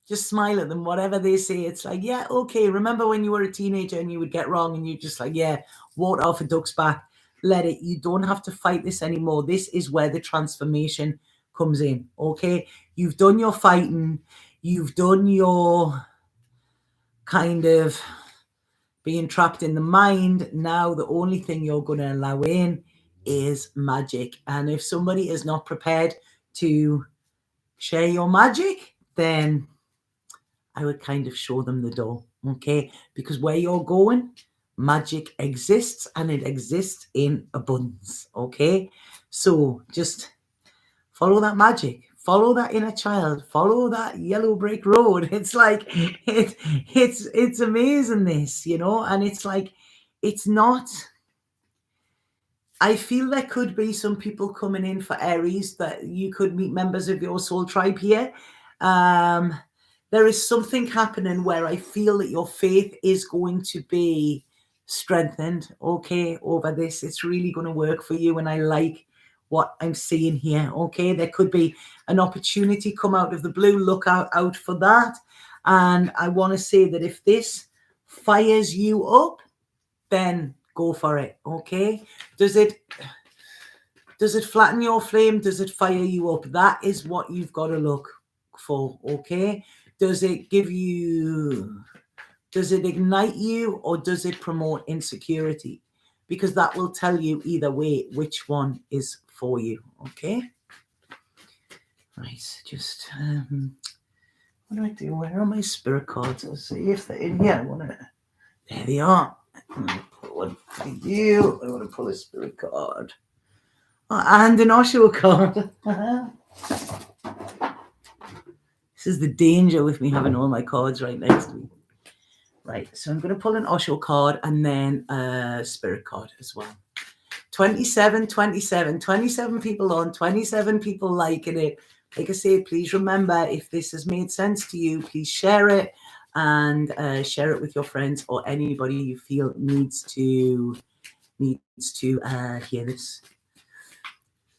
just smile at them, whatever they say. It's like, yeah, okay, remember when you were a teenager and you would get wrong and you just like, yeah, water off a duck's back, let it. You don't have to fight this anymore. This is where the transformation comes in, okay? You've done your fighting, you've done your kind of being trapped in the mind. Now the only thing you're going to allow in is magic. And if somebody is not prepared to share your magic, then I would kind of show them the door, okay? Because where you're going, magic exists, and it exists in abundance, okay? So just follow that magic, follow that inner child, follow that yellow brick road. It's like, it's amazing, this, you know? And it's like, it's not... I feel there could be some people coming in for Aries, that you could meet members of your soul tribe here. There is something happening where I feel that your faith is going to be strengthened, okay, over this. It's really going to work for you, and I like what I'm seeing here, okay? There could be an opportunity come out of the blue. Look out for that. And I want to say that if this fires you up, then go for it, okay? Does it flatten your flame? Does it fire you up? That is what you've got to look for, okay? Does it ignite you, or does it promote insecurity? Because that will tell you either way which one is for you, okay? Right, just, what do I do? Where are my spirit cards? Let's see if they're in here. There they are. What do I do? I want to pull a spirit card. Oh, and an Osho card. This is the danger with me having all my cards right next to me. Right, so I'm going to pull an Osho card and then a spirit card as well. 27, 27, 27 people on, 27 people liking it. Like I say, please remember, if this has made sense to you, please share it and share it with your friends or anybody you feel needs to hear this.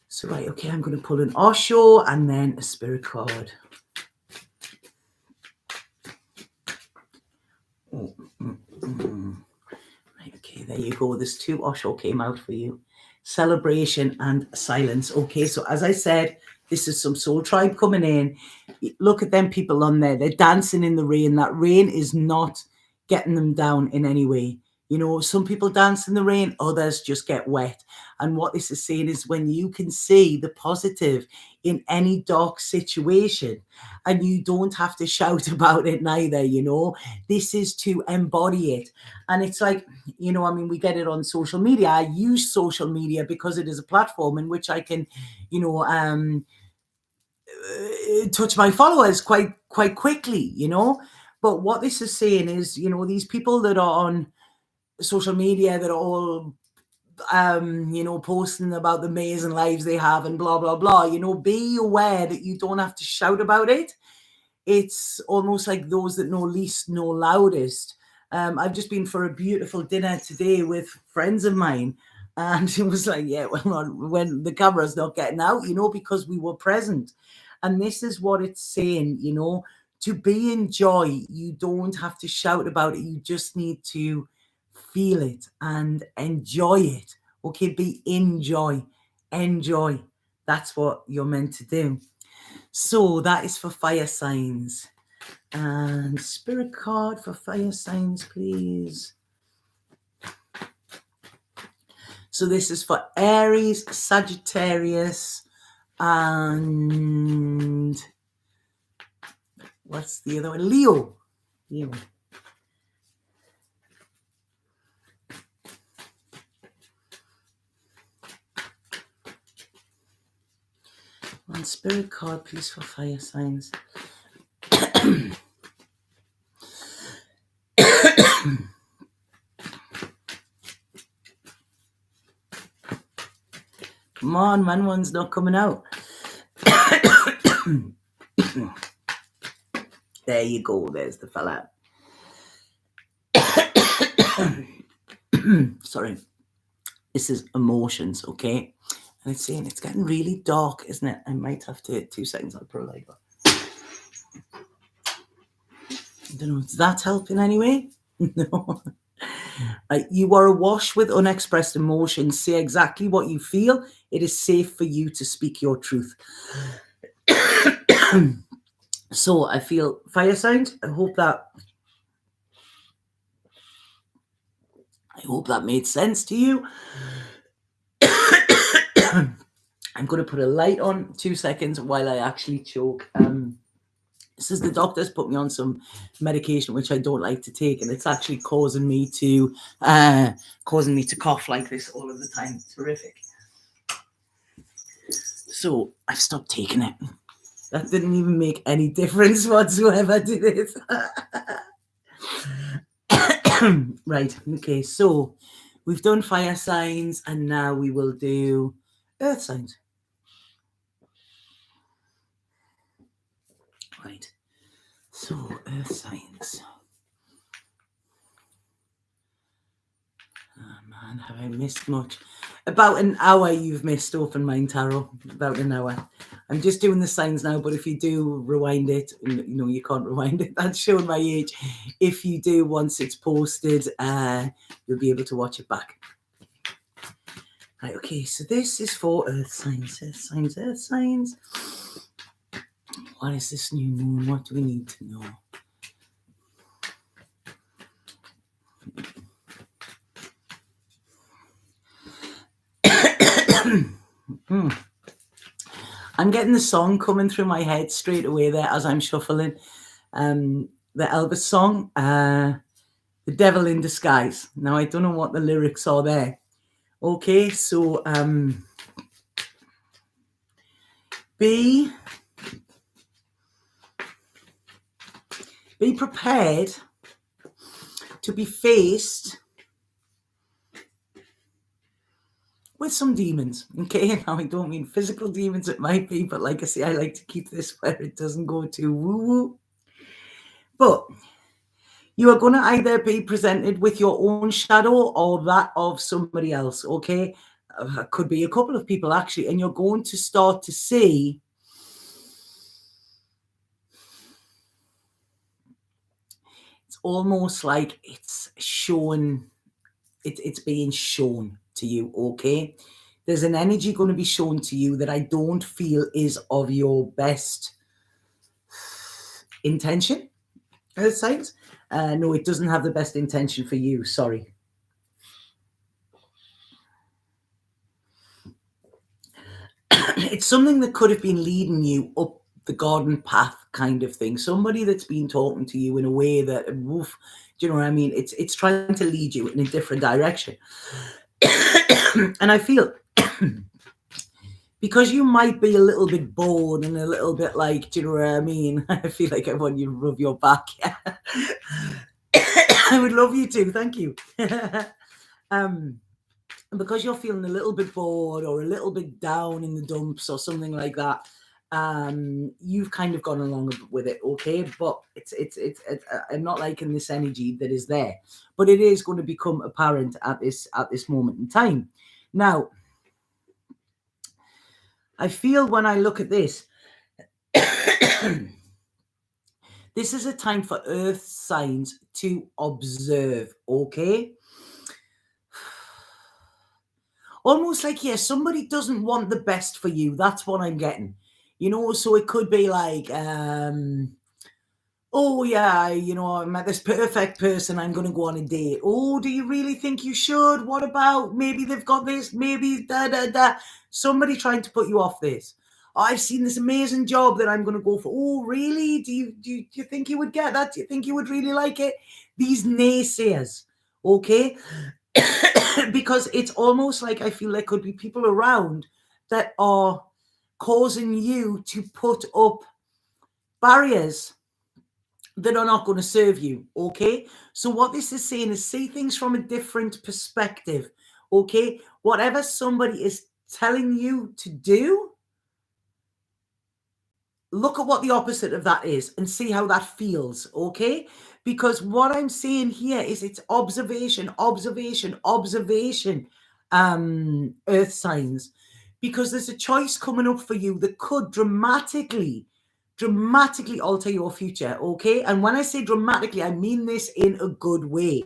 So, right, okay, I'm going to pull an Osho and then a spirit card. Right, okay, there you go. There's 2 Osho came out for you. Celebration and silence. Okay, so as I said, this is some soul tribe coming in. Look at them people on there. They're dancing in the rain. That rain is not getting them down in any way. You know, some people dance in the rain, others just get wet. And what this is saying is, when you can see the positive in any dark situation, and you don't have to shout about it neither, you know, this is to embody it. And it's like, you know, I mean, we get it on social media. I use social media because it is a platform in which I can, you know, touch my followers quite quickly, you know. But what this is saying is, you know, these people that are on social media that are all you know, posting about the amazing lives they have and blah blah blah, you know, be aware that you don't have to shout about it. It's almost like those that know least know loudest. I've just been for a beautiful dinner today with friends of mine, and it was like, yeah, well, when the camera's not getting out, you know, because we were present. And this is what it's saying, you know, to be in joy, you don't have to shout about it. You just need to feel it and enjoy it. Okay, be in joy, enjoy. That's what you're meant to do. So that is for fire signs. And spirit card for fire signs, please. So this is for Aries, Sagittarius, and what's the other one? Leo. Leo. One spirit card, please, for fire signs. Come on, man, one's not coming out. There you go. There's the fella. Sorry. This is emotions, okay? And it's saying it's getting really dark, isn't it? I might have to, 2 seconds, I'll put a light on. I don't know, is that helping anyway? No. You are awash with unexpressed emotions. Say exactly what you feel. It is safe for you to speak your truth. So I feel fire signs. I hope that made sense to you. I'm going to put a light on, 2 seconds, while I actually choke. This is the doctor's put me on some medication which I don't like to take, and it's actually causing me to cough like this all of the time. It's horrific. So I've stopped taking it. That didn't even make any difference whatsoever, did it? Right, okay, so we've done fire signs, and now we will do earth signs. Right, so earth signs. Oh man, have I missed much? About an hour you've missed Open Mind Tarot. About an hour. I'm just doing the signs now, but if you do rewind it, you know, you can't rewind it. That's showing my age. If you do, once it's posted, you'll be able to watch it back. Right, okay, so this is for earth signs, earth signs, earth signs. What is this new moon? What do we need to know? I'm getting the song coming through my head straight away there as I'm shuffling. The Elvis song, The Devil in Disguise. Now, I don't know what the lyrics are there. Okay, so be prepared to be faced with some demons. Okay, now I don't mean physical demons, it might be, but like I say, I like to keep this where it doesn't go too woo-woo. But you are going to either be presented with your own shadow or that of somebody else, okay? Could be a couple of people actually, and you're going to start to see it's almost like it's shown, it's being shown to you, okay? There's an energy going to be shown to you that I don't feel is of your best intention. Earth signs. No, it doesn't have the best intention for you. Sorry. It's something that could have been leading you up the garden path kind of thing. Somebody that's been talking to you in a way that, woof, do you know what I mean? It's trying to lead you in a different direction. And I feel because you might be a little bit bored and a little bit like, do you know what I mean? I feel like I want you to rub your back. Yeah. I would love you to. Thank you. Because you're feeling a little bit bored or a little bit down in the dumps or something like that, you've kind of gone along with it, okay? But it's I'm not liking this energy that is there, but it is going to become apparent at this moment in time. Now, I feel when I look at this, this is a time for earth signs to observe, okay? Almost like, yeah, somebody doesn't want the best for you. That's what I'm getting. You know, so it could be like, oh, yeah, you know, I met this perfect person. I'm going to go on a date. Oh, do you really think you should? What about maybe they've got this? Maybe da. Somebody trying to put you off this. Oh, I've seen this amazing job that I'm going to go for. Oh, really? Do you think you would get that? Do you think you would really like it? These naysayers, okay? Because it's almost like I feel there could be people around that are causing you to put up barriers that are not going to serve you, okay? So what this is saying is see things from a different perspective, okay? Whatever somebody is telling you to do, look at what the opposite of that is and see how that feels, okay? Because what I'm saying here is it's observation, earth signs, because there's a choice coming up for you that could dramatically alter your future, okay? And when I say dramatically, I mean this in a good way.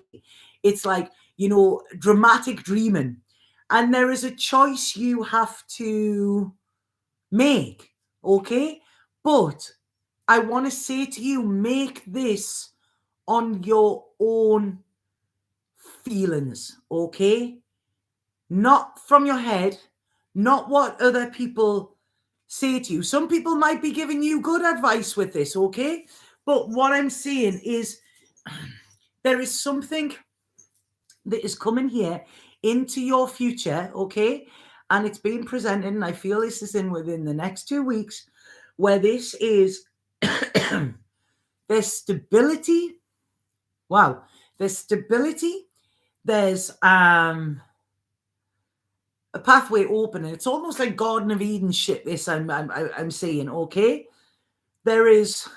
It's like, you know, dramatic dreaming. And there is a choice you have to make, okay? But I want to say to you, make this on your own feelings, okay? Not from your head, not what other people say to you. Some people might be giving you good advice with this, okay? But what I'm saying is there is something that is coming here into your future, okay? And it's being presented, and I feel this is within the next 2 weeks, where this is there's stability. Wow, there's stability. There's a pathway open, and it's almost like Garden of Eden shit. This I'm saying, okay. There is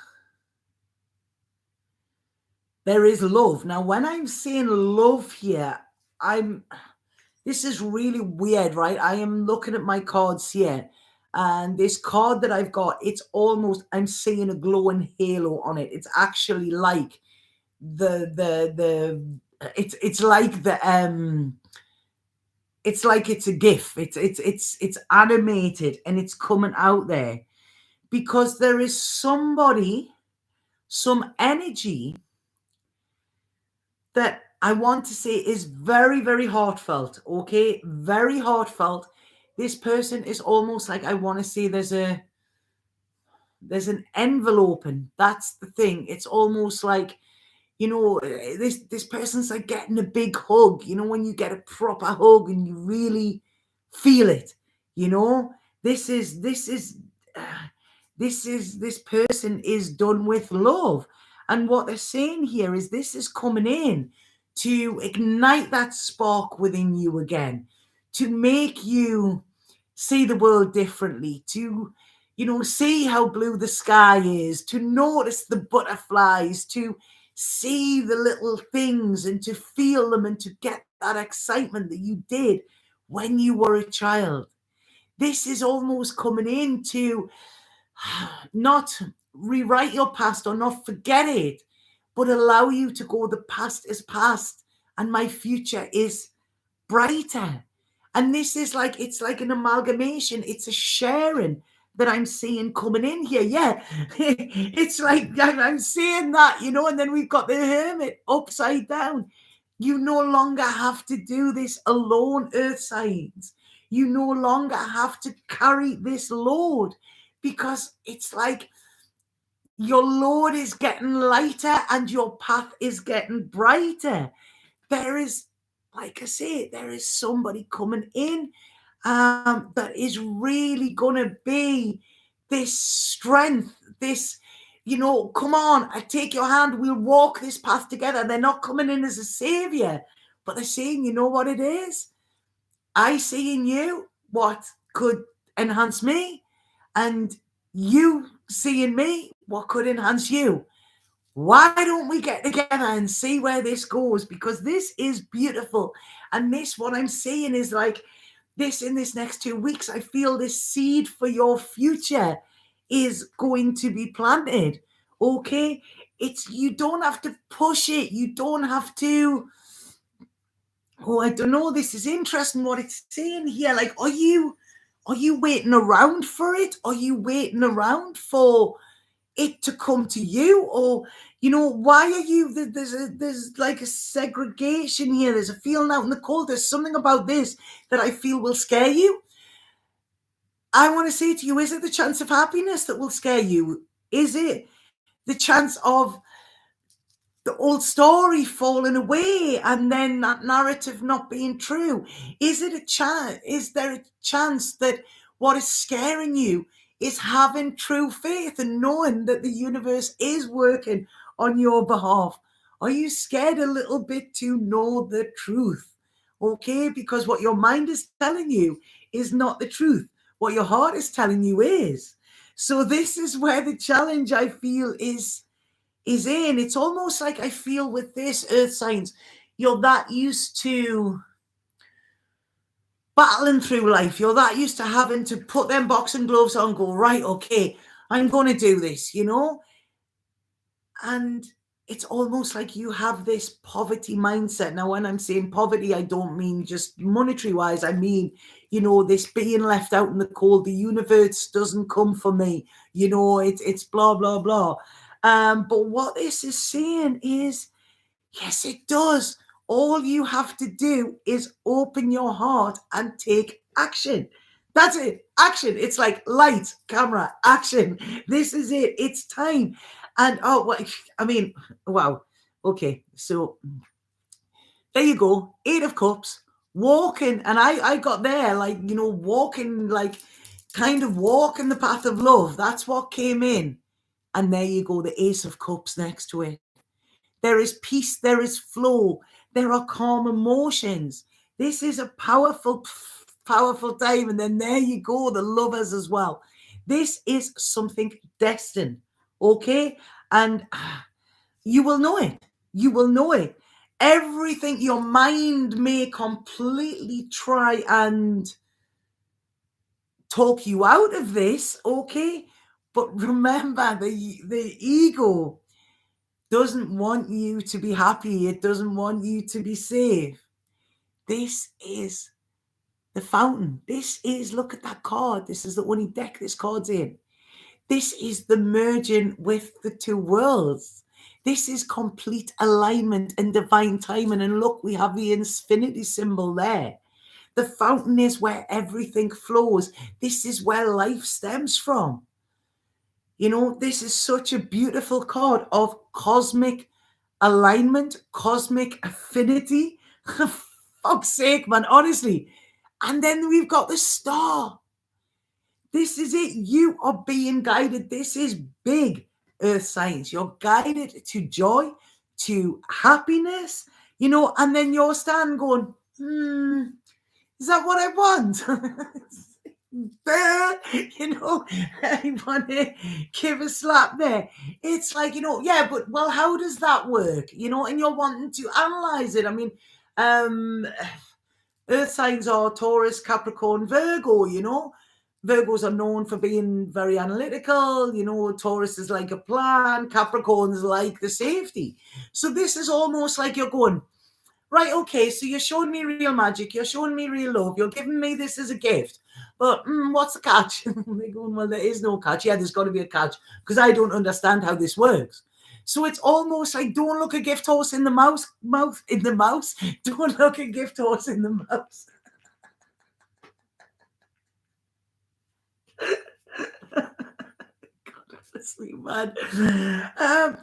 love. Now, when I'm saying love here, this is really weird, right? I am looking at my cards here. And this card that I've got, it's almost, I'm seeing a glowing halo on it. It's actually like it's like it's like it's a GIF. It's animated and it's coming out there because there is somebody, some energy that I want to say is very, very heartfelt. Okay, very heartfelt. This person is almost like, I want to say there's an envelope, and that's the thing. It's almost like, you know, this person's like getting a big hug, you know, when you get a proper hug and you really feel it, you know. This person is done with love. And what they're saying here is this is coming in to ignite that spark within you again, to make you see the world differently, to, see how blue the sky is, to notice the butterflies, to see the little things and to feel them and to get that excitement that you did when you were a child. This is almost coming in to not rewrite your past or not forget it, but allow you to go, the past is past and my future is brighter. And this is like, it's like an amalgamation, it's a sharing that I'm seeing coming in here. Yeah, it's like I'm seeing that, and then we've got the hermit upside down. You no longer have to do this alone, earth signs. You no longer have to carry this load, because it's like your load is getting lighter and your path is getting brighter. There is, like I say, there is somebody coming in that is really going to be this strength, this, come on, I take your hand, we'll walk this path together. They're not coming in as a savior, but they're saying, you know what it is? I see in you what could enhance me, and you see in me what could enhance you. Why don't we get together and see where this goes? Because this is beautiful. And this, what I'm saying is like this, in this next 2 weeks, I feel this seed for your future is going to be planted. Okay. You don't have to push it. You don't have to, oh, I don't know. This is interesting what it's saying here. Like, are you waiting around for it? Are you waiting around for it to come to you? Or, why are you, there's like a segregation here. There's a feeling out in the cold. There's something about this that I feel will scare you. I want to say to you, is it the chance of happiness that will scare you? Is it the chance of the old story falling away and then that narrative not being true? Is it a chance? Is there a chance that what is scaring you is having true faith and knowing that the universe is working on your behalf? Are you scared a little bit to know the truth? Okay, because what your mind is telling you is not the truth. What your heart is telling you is. So this is where the challenge, I feel, is in. It's almost like I feel with this earth signs, you're that used to battling through life. You're that used to having to put them boxing gloves on, go, right, okay, I'm going to do this, And it's almost like you have this poverty mindset. Now, when I'm saying poverty, I don't mean just monetary wise. I mean, this being left out in the cold. The universe doesn't come for me. It's blah, blah, blah. But what this is saying is, yes, it does. All you have to do is open your heart and take action. That's it. Action. It's like lights, camera, action. This is it. It's time. And wow. Okay. So there you go. 8 of Cups. Walking. And I got there, like, walking, like kind of walking the path of love. That's what came in. And there you go. The Ace of Cups next to it. There is peace, there is flow, there are calm emotions. This is a powerful, powerful time. And then there you go, the Lovers as well. This is something destined, okay? And you will know it. You will know it. Everything, your mind may completely try and talk you out of this, okay? But remember, the ego doesn't want you to be happy. It doesn't want you to be safe. This is the fountain. This is, look at that card. This is the only deck this card's in. This is the merging with the two worlds. This is complete alignment and divine timing. And look, we have the infinity symbol there. The fountain is where everything flows. This is where life stems from. This is such a beautiful card of cosmic alignment, cosmic affinity. Fuck's sake, man, honestly. And then we've got the star. This is it. You are being guided. This is big, earth signs. You're guided to joy, to happiness, and then you're standing going, is that what I want? I want to give a slap there. It's like, yeah, but well, how does that work? And you're wanting to analyze it. I mean, earth signs are Taurus, Capricorn, Virgo, Virgos are known for being very analytical. Taurus is like a plan, Capricorn's like the safety. So this is almost like you're going, right, okay, so you're showing me real magic, you're showing me real love, you're giving me this as a gift, but what's the catch? They're going, well, there is no catch. Yeah, there's got to be a catch, because I don't understand how this works. So it's almost like, don't look a gift horse in the mouth. Don't look a gift horse in the mouth. God, honestly, man.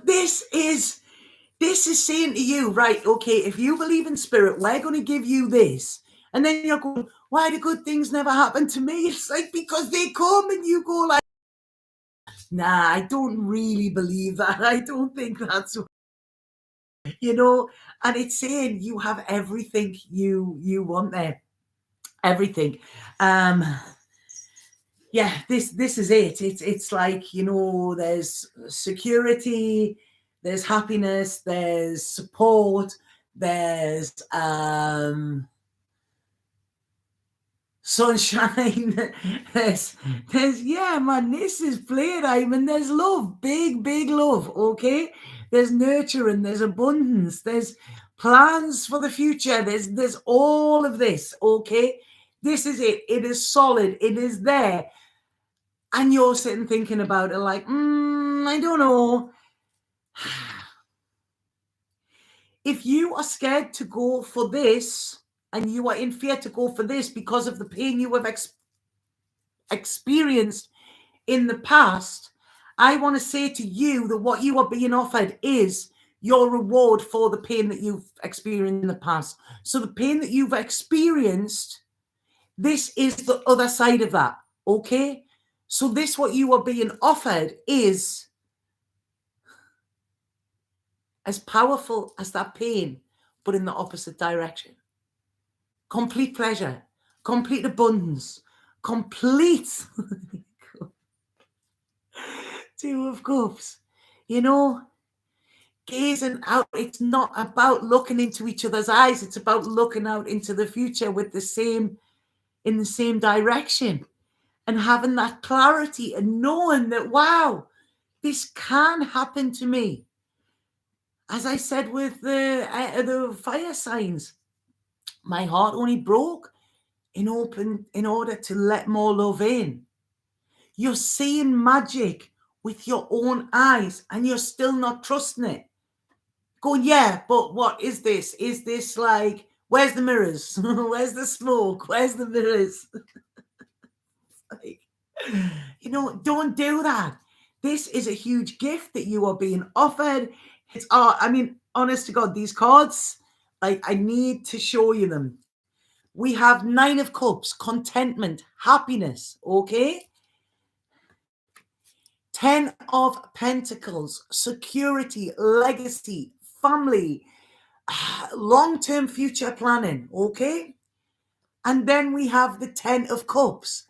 This is saying to you, right, okay, if you believe in spirit, we're going to give you this. And then you're going, why do good things never happen to me? It's like, because they come, and you go like, nah, I don't really believe that. I don't think that's, and it's saying you have everything you want there. Everything. Yeah, this is it. It's like, there's security, there's happiness, there's support, there's sunshine, there's yeah, man, this is playtime, and there's love, big love, okay? There's nurturing, there's abundance, there's plans for the future, there's all of this, okay? This is it. It is solid, it is there. And you're sitting thinking about it like, I don't know. If you are scared to go for this, and you are in fear to go for this because of the pain you have experienced in the past, I want to say to you that what you are being offered is your reward for the pain that you've experienced in the past. So the pain that you've experienced, this is the other side of that, okay? So this, what you are being offered, is as powerful as that pain, but in the opposite direction. Complete pleasure, complete abundance, complete Two of Cups. Gazing out. It's not about looking into each other's eyes. It's about looking out into the future in the same direction, and having that clarity and knowing that, wow, this can happen to me. As I said with the fire signs, my heart only broke in order to let more love in. You're seeing magic with your own eyes, and you're still not trusting it. Going, yeah, but what is this? Is this like, where's the mirrors? Where's the smoke? Where's the mirrors? Like, don't do that. This is a huge gift that you are being offered. It's I mean, honest to God, these cards, like, I need to show you them. We have 9 of Cups, contentment, happiness, okay? 10 of Pentacles, security, legacy, family, long-term future planning, okay? And then we have the 10 of Cups,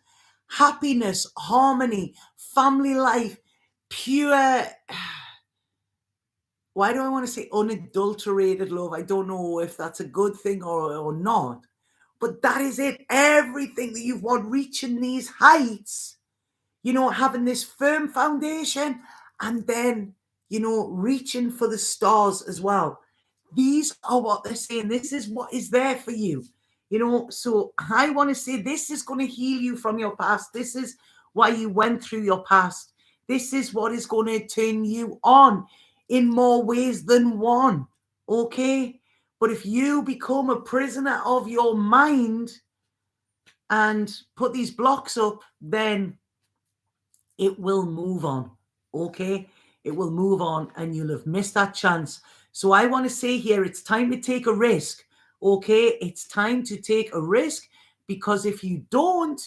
happiness, harmony, family life, pure, why do I want to say unadulterated love? I don't know if that's a good thing or not, but that is it. Everything that you want, reaching these heights, having this firm foundation, and then, reaching for the stars as well. These are what they're saying. This is what is there for you. So I want to say this is going to heal you from your past. This is why you went through your past. This is what is going to turn you on in more ways than one. Okay? But if you become a prisoner of your mind and put these blocks up, then it will move on. Okay? It will move on, and you'll have missed that chance. So I want to say here, it's time to take a risk. Okay? It's time to take a risk, because if you don't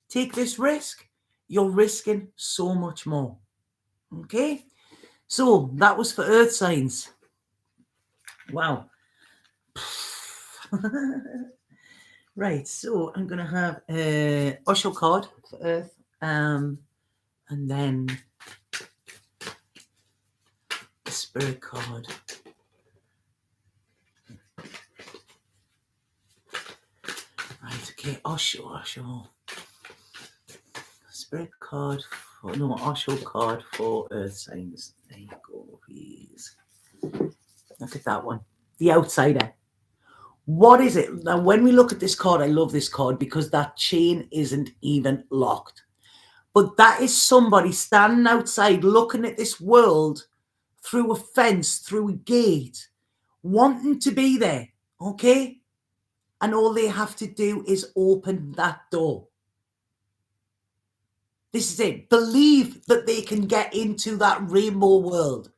take this risk, you're risking so much more. Okay? So that was for earth signs. Wow. Right, so I'm going to have a Osho card for Earth, and then a Spirit card. Right, okay, Osho. Spirit card for, no, Osho card for Earth signs. There you go, please. Look at that one. The Outsider. What is it? Now, when we look at this card, I love this card because that chain isn't even locked. But that is somebody standing outside looking at this world through a fence, through a gate, wanting to be there, okay? And all they have to do is open that door. This is it. Believe that they can get into that rainbow world.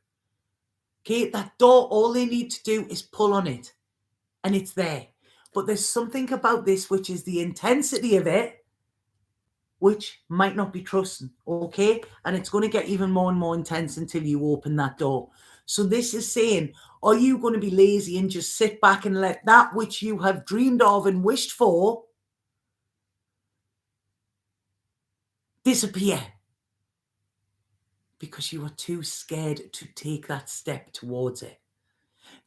Okay, that door, all they need to do is pull on it and it's there. But there's something about this, which is the intensity of it, which might not be trusting, okay? And it's going to get even more and more intense until you open that door. So this is saying, are you going to be lazy and just sit back and let that which you have dreamed of and wished for disappear? Because you are too scared to take that step towards it.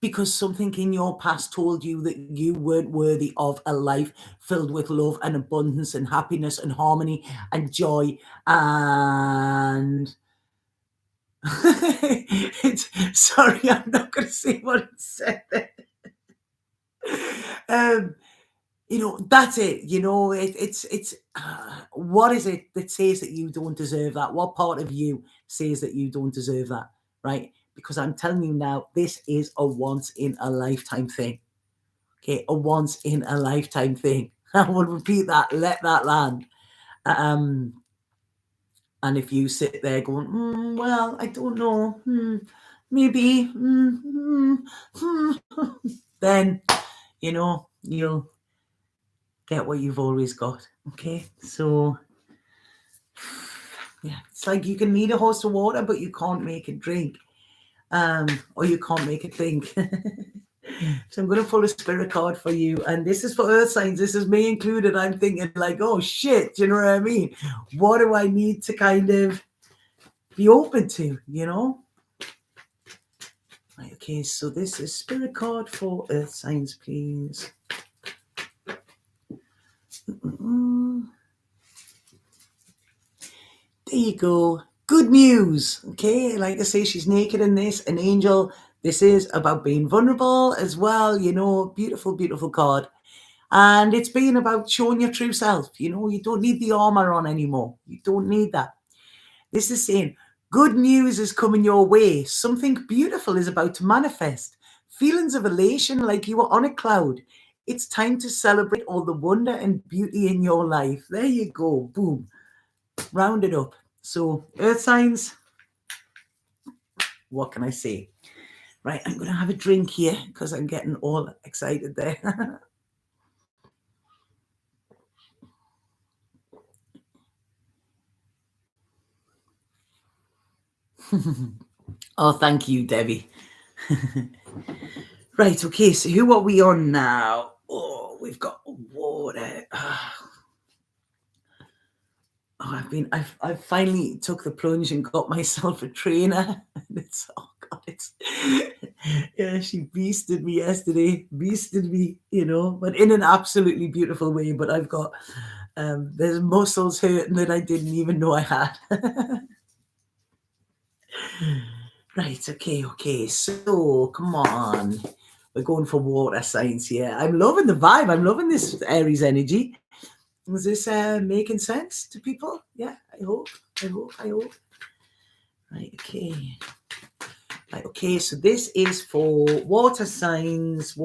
Because something in your past told you that you weren't worthy of a life filled with love and abundance and happiness and harmony and joy and... Sorry, I'm not going to say what it said there. You know, that's it. You know, it's what is it that says that you don't deserve that? What part of you says that you don't deserve that, right? Because I'm telling you now, this is a once in a lifetime thing. Okay, a once in a lifetime thing. I will repeat that. Let that land. And if you sit there going, well, I don't know, maybe, then, you know, you'll get what you've always got. Okay, so yeah, it's like you can need a horse of water, but you can't make it drink, or you can't make it think. So I'm going to pull a spirit card for you, and this is for earth signs. This is me included. I'm thinking like, oh shit, you know what I mean? What do I need to kind of be open to, you know? Right, okay, so this is spirit card for earth signs, please. There you go. Good news. Okay, like I say, she's naked in this, an angel. This is about being vulnerable as well, you know, beautiful, beautiful card. And it's being about showing your true self. You know, you don't need the armor on anymore. You don't need that. This is saying, good news is coming your way. Something beautiful is about to manifest. Feelings of elation like you were on a cloud. It's time to celebrate all the wonder and beauty in your life. There you go. Boom. Round it up. So, earth signs, what can I say? Right, I'm going to have a drink here because I'm getting all excited there. Oh, thank you, Debbie. Right, okay, so who are we on now? Oh, we've got water. I've finally took the plunge and got myself a trainer. And it's, oh God, it's, yeah, she beasted me yesterday, you know, but in an absolutely beautiful way. But I've got, there's muscles hurting that I didn't even know I had. Right, okay, so come on. We're going for water signs here. I'm loving the vibe. I'm loving this Aries energy. Is this making sense to people? Yeah, I hope. Right, okay. Right, okay, so this is for water signs. Oh,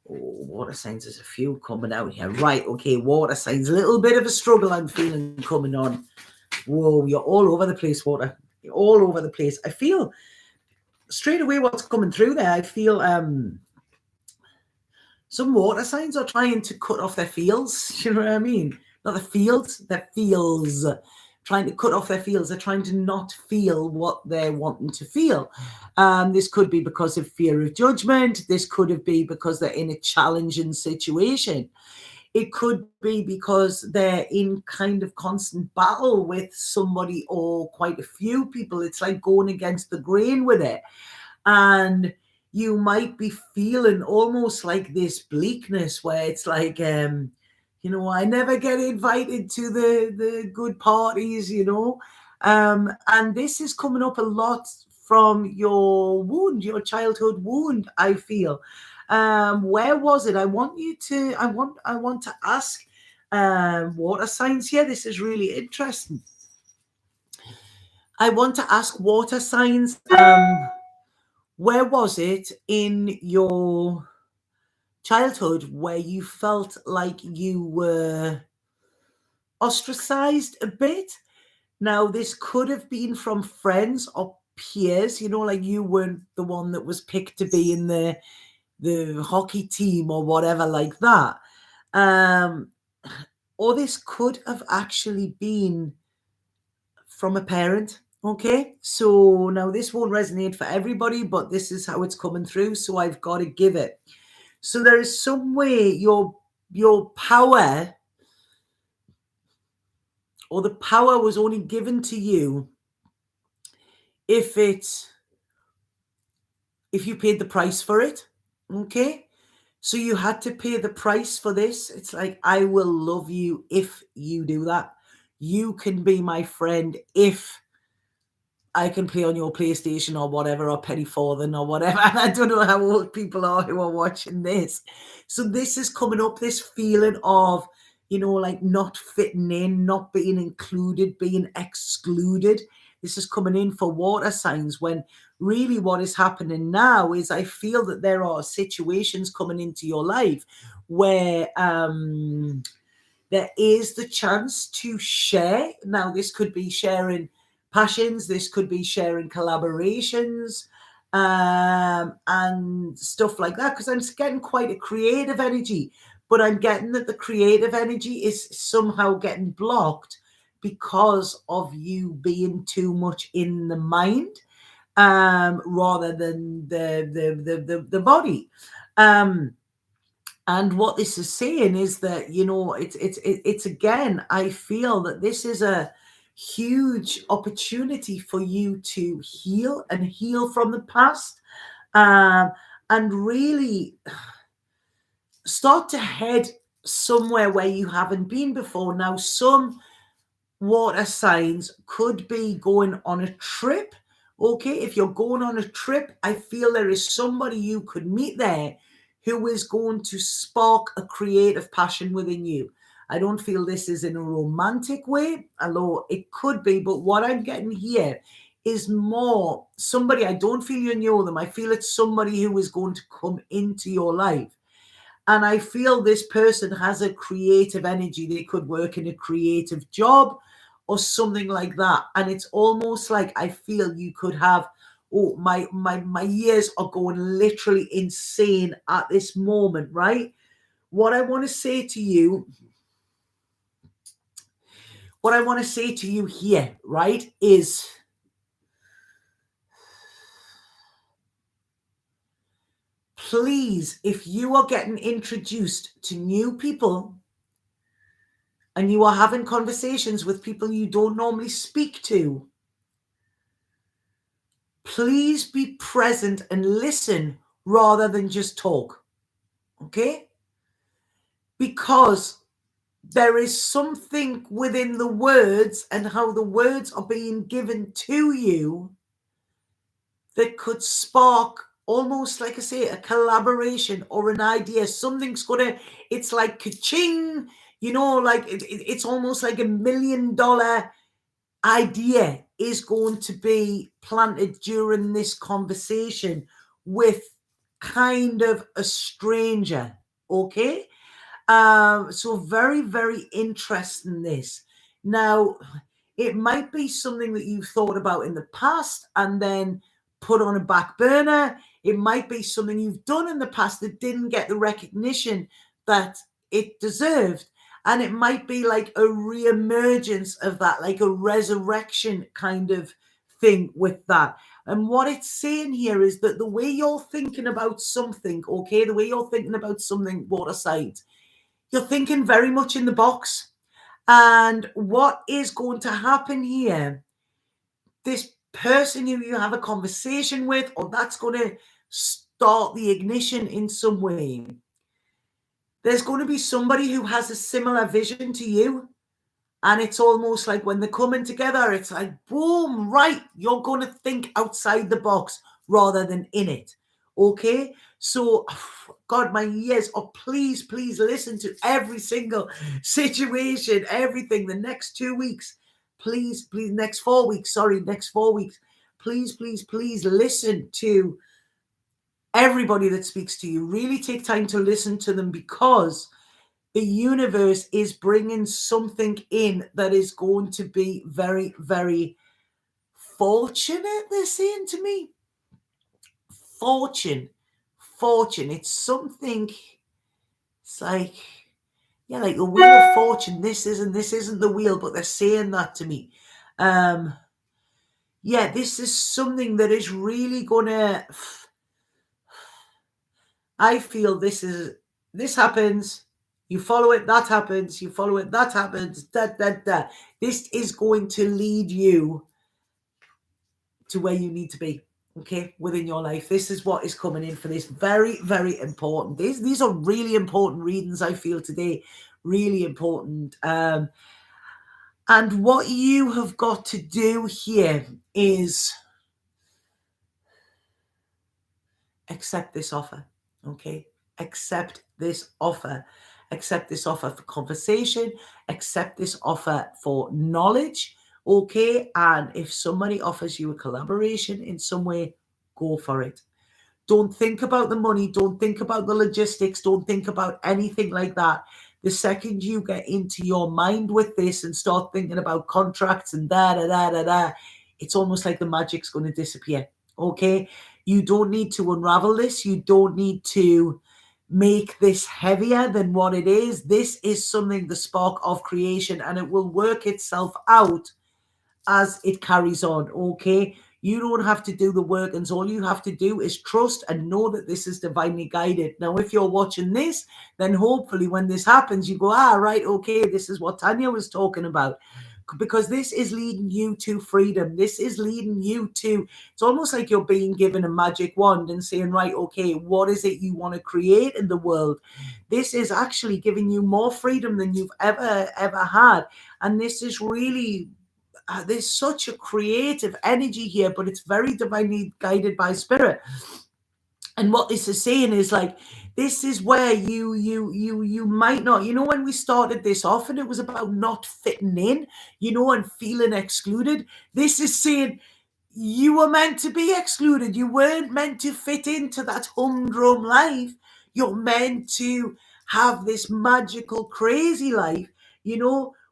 water signs, there's a few coming out here. Right, okay, water signs. A little bit of a struggle I'm feeling coming on. Whoa, you're all over the place, water. You're all over the place. I feel straight away what's coming through there. I feel some water signs are trying to cut off their fields. You know what I mean? Not the fields, their feels. trying to cut off their feels. They're trying to not feel what they're wanting to feel. This could be because of fear of judgment. This could be because they're in a challenging situation. It could be because they're in kind of constant battle with somebody or quite a few people. It's like going against the grain with it. And you might be feeling almost like this bleakness where it's like, I never get invited to the good parties, and this is coming up a lot from your wound, your childhood wound, I feel. Where was it? I want to ask water signs here. This is really interesting. I want to ask water signs, where was it in your childhood where you felt like you were ostracized a bit? Now, this could have been from friends or peers, like you weren't the one that was picked to be in the hockey team or whatever like that. Or this could have actually been from a parent. Okay, so now this won't resonate for everybody, but this is how it's coming through, so I've got to give it. So there is some way your power, or the power was only given to you if you paid the price for it. Okay, so you had to pay the price for this. It's like, I will love you if you do that. You can be my friend if I can play on your PlayStation or whatever, or penny farthing or whatever. I don't know how old people are who are watching this. So this is coming up, this feeling of, like not fitting in, not being included, being excluded. This is coming in for water signs, when really what is happening now is I feel that there are situations coming into your life where there is the chance to share. Now, this could be sharing passions, this could be sharing collaborations, and stuff like that, because I'm getting quite a creative energy, but I'm getting that the creative energy is somehow getting blocked because of you being too much in the mind, rather than the body. And what this is saying is that, it's again, I feel that this is a huge opportunity for you to heal and heal from the past, and really start to head somewhere where you haven't been before. Now, some water signs could be going on a trip. Okay, if you're going on a trip, I feel there is somebody you could meet there who is going to spark a creative passion within you. I don't feel this is in a romantic way, although it could be, but what I'm getting here is more somebody, I don't feel you know them, I feel it's somebody who is going to come into your life. And I feel this person has a creative energy. They could work in a creative job or something like that. And it's almost like I feel you could have, oh, my ears are going literally insane at this moment, right? What I want to say to you here, right, is please, if you are getting introduced to new people and you are having conversations with people you don't normally speak to, please be present and listen rather than just talk. Okay? Because there is something within the words and how the words are being given to you that could spark, almost like I say, a collaboration or an idea. Something's gonna, it's like ka-ching, like it's almost like $1 million idea is going to be planted during this conversation with kind of a stranger. Okay, so very, very interesting this. Now, it might be something that you've thought about in the past and then put on a back burner. It might be something you've done in the past that didn't get the recognition that it deserved. And it might be like a re-emergence of that, like a resurrection kind of thing with that. And what it's saying here is that the way you're thinking about something, okay, the way you're thinking about something, water signs, you're thinking very much in the box. And what is going to happen here, this person who you have a conversation with, or that's going to start the ignition in some way, there's going to be somebody who has a similar vision to you. And it's almost like when they're coming together, it's like, boom, right, you're going to think outside the box rather than in it. Okay? So, God, my ears, oh, please, please listen to every single situation, everything, the next 2 weeks. Please, please, next 4 weeks, next 4 weeks. Please, please, please listen to everybody that speaks to you. Really take time to listen to them, because the universe is bringing something in that is going to be very, very fortunate, they're saying to me. Fortune. It's something, it's like, yeah, like the wheel of fortune. This isn't the wheel, but they're saying that to me. Yeah, this is something that is really gonna, I feel this happens, you follow it, that happens, you follow it, that happens, This is going to lead you to where you need to be, okay, within your life. This is what is coming in for this. Very, very important. These are really important readings, I feel, today. Really important. And what you have got to do here is accept this offer, okay? Accept this offer. Accept this offer for conversation. Accept this offer for knowledge, okay? And if somebody offers you a collaboration in some way, go for it. Don't think about the money. Don't think about the logistics. Don't think about anything like that. The second you get into your mind with this and start thinking about contracts and it's almost like the magic's going to disappear. Okay? You don't need to unravel this. You don't need to make this heavier than what it is. This is something, the spark of creation, and it will work itself out as it carries on, okay? You don't have to do the work, and all you have to do is trust and know that this is divinely guided. Now, if you're watching this, then hopefully when this happens, you go, right, okay, this is what Tanya was talking about. Because this is leading you to freedom. This is leading you to, it's almost like you're being given a magic wand and saying, right, okay, what is it you want to create in the world? This is actually giving you more freedom than you've ever had. And this is really, there's such a creative energy here, but it's very divinely guided by spirit. And what this is saying is like, this is where you might not, when we started this off and it was about not fitting in, and feeling excluded. This is saying you were meant to be excluded. You weren't meant to fit into that humdrum life. You're meant to have this magical, crazy life,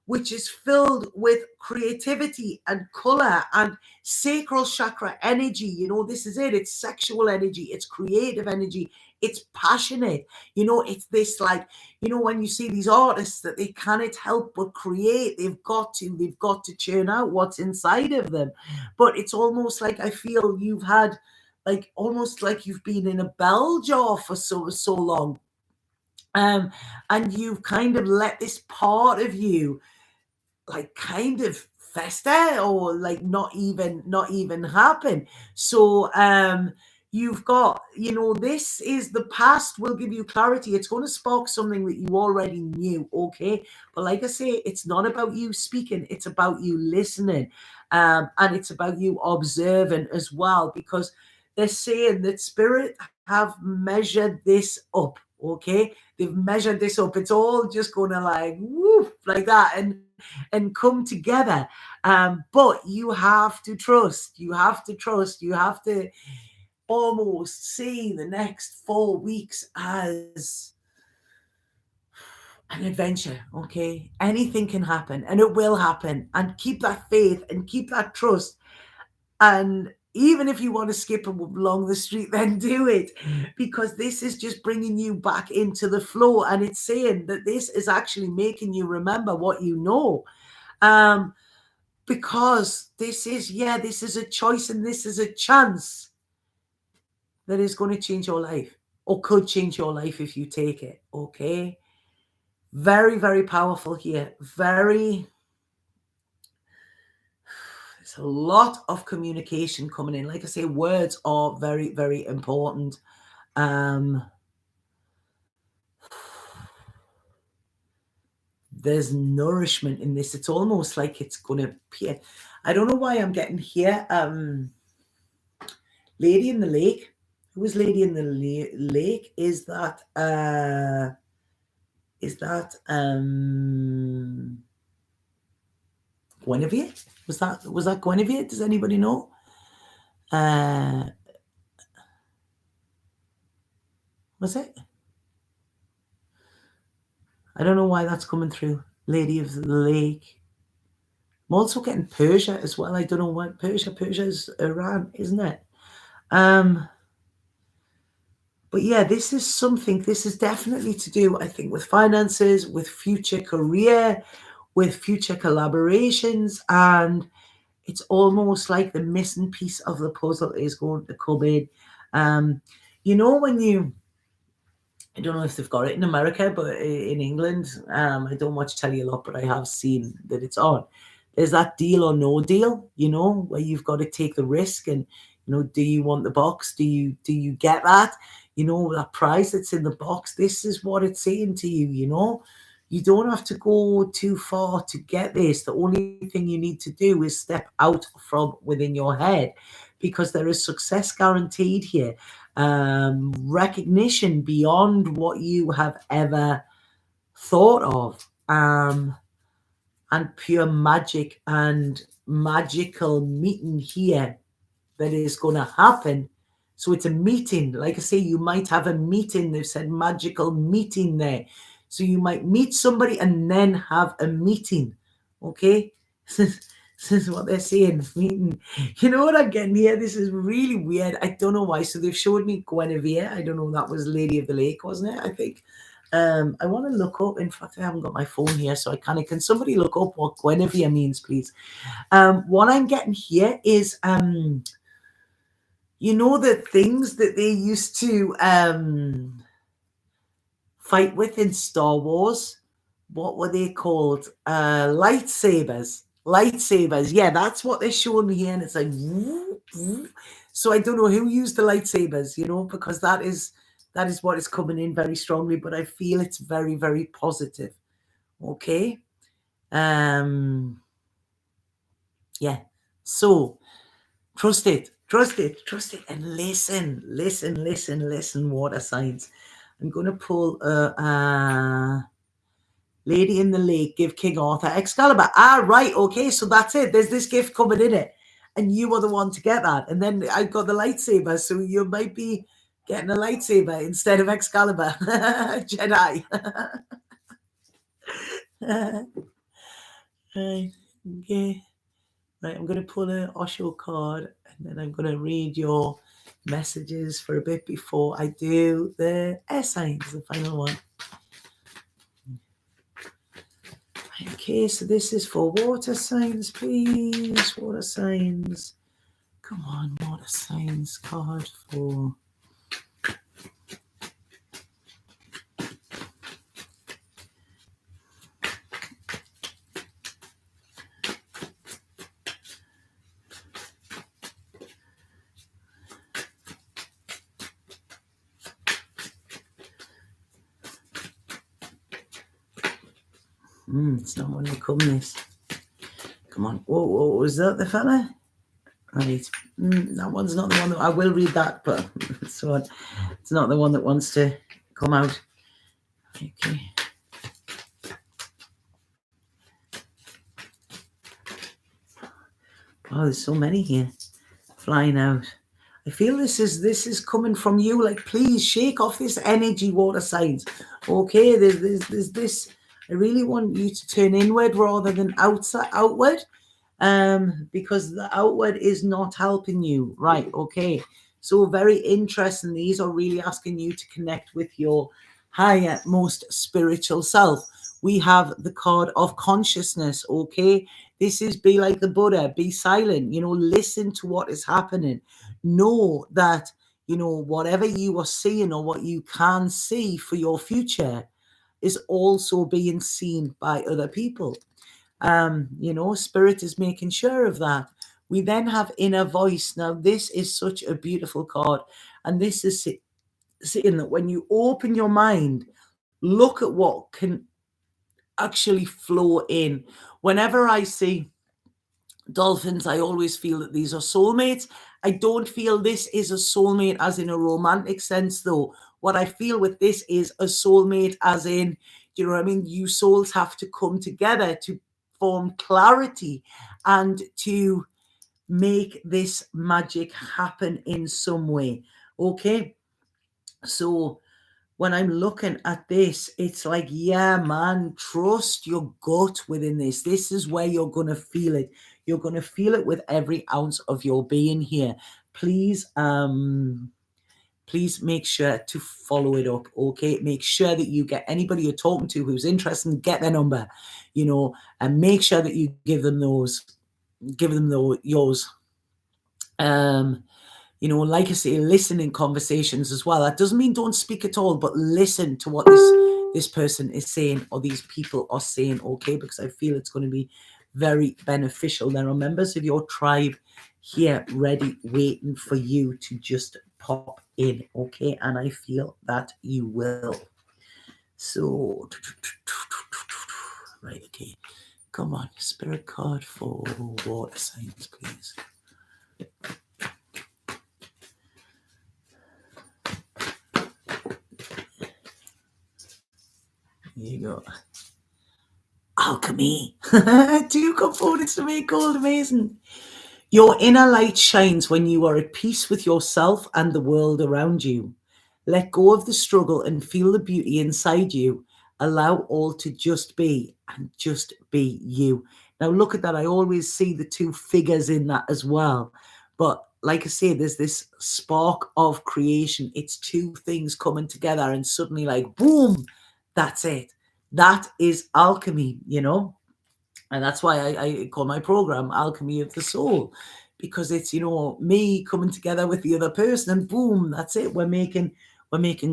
which is filled with creativity and color and sacral chakra energy. This is it. It's sexual energy. It's creative energy. It's passionate. It's this, like, when you see these artists that they cannot help but create, they've got to churn out what's inside of them. But it's almost like, I feel you've had, like, almost like you've been in a bell jar for so long. And you've kind of let this part of you, like, kind of fester, or like not even happen. So you've got, this is, the past will give you clarity. It's going to spark something that you already knew, okay? But like I say, it's not about you speaking, it's about you listening. And it's about you observing as well, because they're saying that spirit have measured this up, okay? They've measured this up. It's all just going to, like, woof, like that, and come together. But you have to trust. You have to almost see the next 4 weeks as an adventure, okay? Anything can happen, and it will happen. And keep that faith and keep that trust. And Even if you want to skip along the street, then do it, because this is just bringing you back into the flow. And it's saying that this is actually making you remember what you know. Because this is a choice, and this is a chance that is going to change your life, or could change your life if you take it. Okay. Very, very powerful here. There's a lot of communication coming in. Like I say, words are very, very important. There's nourishment in this. It's almost like it's going to appear. I don't know why I'm getting here. Lady in the Lake. Who is Lady in the Lake? Is that Guinevere? Was that Guinevere? Does anybody know? Was it? I don't know why that's coming through. Lady of the Lake. I'm also getting Persia as well. I don't know why. Persia's Iran, isn't it? But yeah, this is definitely to do, I think, with finances, with future career, with future collaborations. And it's almost like the missing piece of the puzzle is going to come in. When I don't know if they've got it in America, but in England, I don't watch telly a lot, but I have seen that it's on. There's that Deal or No Deal, where you've got to take the risk, and do you want the box? Do you get that? That prize that's in the box. This is what it's saying to you. You don't have to go too far to get this. The only thing you need to do is step out from within your head, because there is success guaranteed here. Recognition beyond what you have ever thought of, and pure magic and magical meeting here that is going to happen. So it's a meeting. Like I say, you might have a meeting. They've said magical meeting there. So you might meet somebody and then have a meeting. Okay? This is what they're saying. Meeting. You know what I'm getting here? This is really weird. I don't know why. So they've showed me Guinevere. I don't know. That was Lady of the Lake, wasn't it? I think. I want to look up. In fact, I haven't got my phone here, so I can somebody look up what Guinevere means, please? What I'm getting here is the things that they used to fight with in Star Wars. What were they called? Lightsabers. Yeah, that's what they're showing me here. And it's like, so I don't know who used the lightsabers, because that is what is coming in very strongly. But I feel it's very, very positive. Okay. Yeah. So trust it, and listen, water signs. I'm going to pull Lady in the Lake, give King Arthur Excalibur. Right, okay, so that's it. There's this gift coming in it, and you are the one to get that. And then I got the lightsaber, so you might be getting a lightsaber instead of Excalibur. Jedi. Right, okay. Right, I'm going to pull an Osho card, and then I'm going to read your messages for a bit before I do the air signs, the final one. Okay, so this is for water signs, please. Water signs. Come on, water signs card for... It's not one of this. Come on. Whoa, was that the fella? Right. That one's not the one that... I will read that, but so it's not the one that wants to come out. Okay. Oh, there's so many here flying out. I feel this is coming from you. Like, please shake off this energy, water signs. Okay, there's this. I really want you to turn inward rather than outward. because the outward is not helping you. Right, okay. So very interesting. These are really asking you to connect with your higher, most spiritual self. We have the card of consciousness, okay? This is be like the Buddha, be silent, listen to what is happening. Know that, whatever you are seeing or what you can see for your future is also being seen by other people. Spirit is making sure of that. We then have inner voice. Now, this is such a beautiful card. And this is saying that when you open your mind, look at what can actually flow in. Whenever I see dolphins, I always feel that these are soulmates. I don't feel this is a soulmate as in a romantic sense, though. What I feel with this is a soulmate as in, do you know what I mean? You souls have to come together to form clarity and to make this magic happen in some way. Okay, so when I'm looking at this, it's like, yeah, man, trust your gut within this. This is where you're going to feel it. You're going to feel it with every ounce of your being here. Please make sure to follow it up. Okay, make sure that you get anybody you're talking to who's interested, get their number, and make sure that you give them yours. Like I say, listen in conversations as well. That doesn't mean don't speak at all, but listen to what this person is saying or these people are saying, okay? Because I feel it's going to be very beneficial. There are members of your tribe here ready, waiting for you to just pop in, okay? And I feel that you will. So, right, okay. Come on, spirit card for water signs, please. Here you go. Alchemy. 2 components to make gold. Amazing. Your inner light shines when you are at peace with yourself and the world around you. Let go of the struggle and feel the beauty inside you. Allow all to just be and just be you. Now look at that. I always see the 2 figures in that as well. But like I say, there's this spark of creation. It's 2 things coming together and suddenly like, boom, that's it. That is alchemy, and that's why I call my program Alchemy of the Soul, because it's, me coming together with the other person and boom, that's it. We're making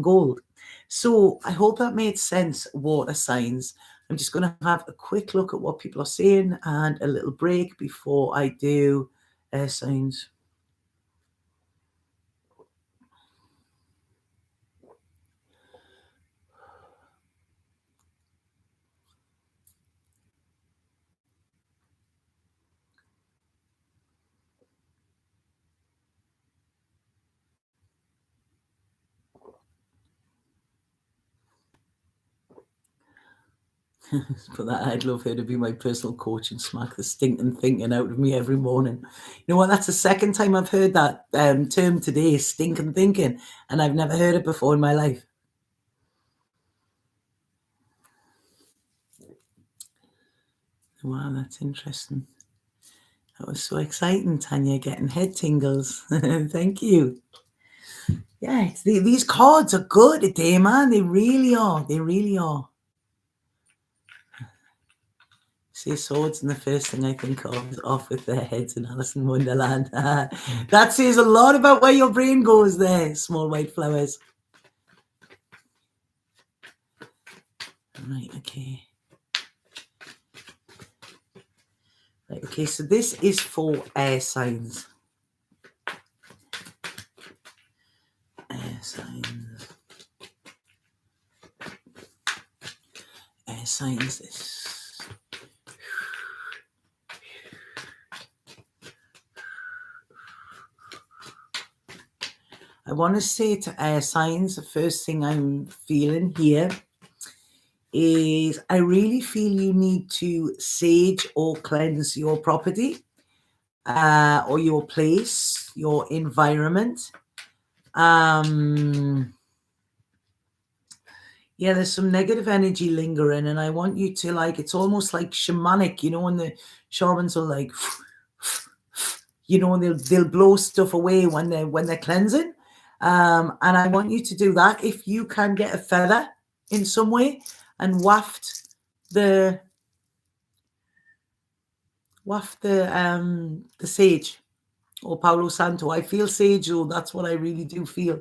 gold. So I hope that made sense, water signs. I'm just going to have a quick look at what people are saying and a little break before I do air signs. But that I'd love her to be my personal coach and smack the stinking thinking out of me every morning. You know what? That's the second time I've heard that term today, stinking thinking, and I've never heard it before in my life. Wow, that's interesting. That was so exciting, Tanya, getting head tingles. Thank you. Yeah, these cards are good today, man. They really are. They really are. See swords, and the first thing I think of is Off with Their Heads in Alice in Wonderland. That says a lot about where your brain goes there, small white flowers. Right, okay. Right, okay, so this is for air signs. Air signs. Air signs, this. I want to say to air signs, the first thing I'm feeling here is I really feel you need to sage or cleanse your property or your place, your environment. Yeah, there's some negative energy lingering, and I want you to, like, it's almost like shamanic, when the shamans are like, and they'll blow stuff away when they're cleansing. And I want you to do that. If you can get a feather in some way and the the sage or Palo Santo. I feel sage, though. That's what I really do feel.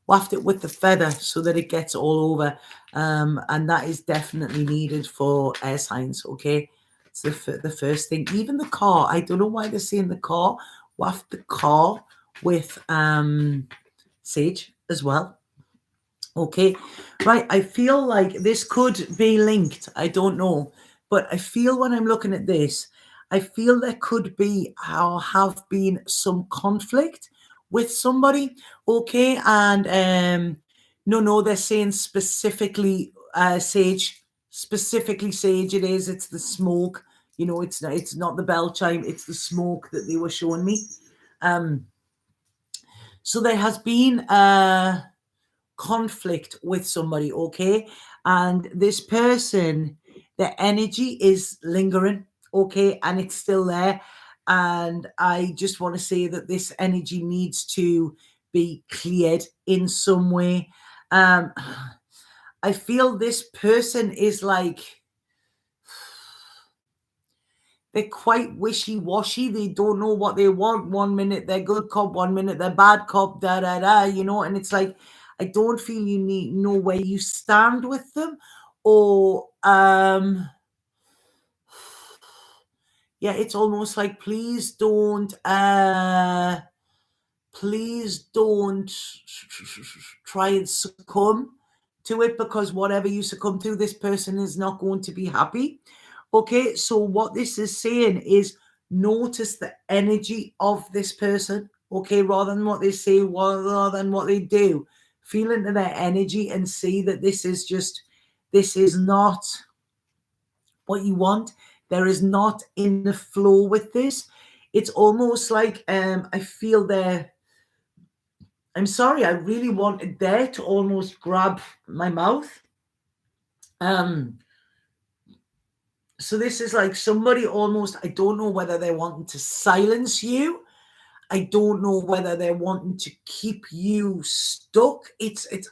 Waft it with the feather so that it gets all over. And that is definitely needed for air signs, okay? It's the first thing. Even the car. I don't know why they're saying the car. Waft the car with sage as well. Okay, right. I feel like this could be linked. I don't know. But I feel when I'm looking at this, I feel there could be or have been some conflict with somebody. Okay. And no, they're saying specifically sage. Specifically sage it is. It's the smoke. It's not the bell chime, it's the smoke that they were showing me. So there has been conflict with somebody, okay? And this person, the energy is lingering, okay? And it's still there. And I just want to say that this energy needs to be cleared in some way. I feel this person is like, they're quite wishy-washy. They don't know what they want. 1 minute they're good cop, 1 minute they're bad cop, and it's like, I don't feel you need know where you stand with them, or yeah, it's almost like, please don't try and succumb to it, because whatever you succumb to, this person is not going to be happy. Okay, so what this is saying is, notice the energy of this person, okay, rather than what they say, rather than what they do. Feel into their energy and see that this is not what you want. There is not in the flow with this. It's almost like I feel there. I'm sorry, I really wanted there to almost grab my mouth. So this is like somebody almost, I don't know whether they're wanting to silence you. I don't know whether they're wanting to keep you stuck.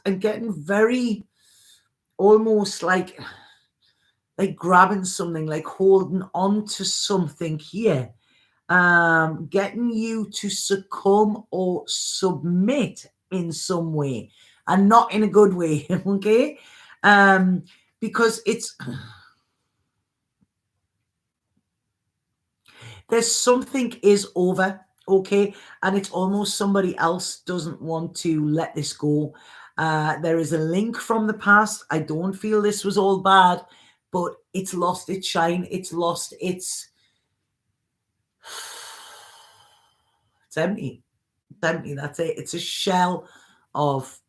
I'm getting very almost like grabbing something, like holding on to something here. Getting you to succumb or submit in some way, and not in a good way, okay? Because there's something is over, okay? And it's almost somebody else doesn't want to let this go. There is a link from the past. I don't feel this was all bad, but it's lost its shine. It's empty. It's empty. That's it. It's a shell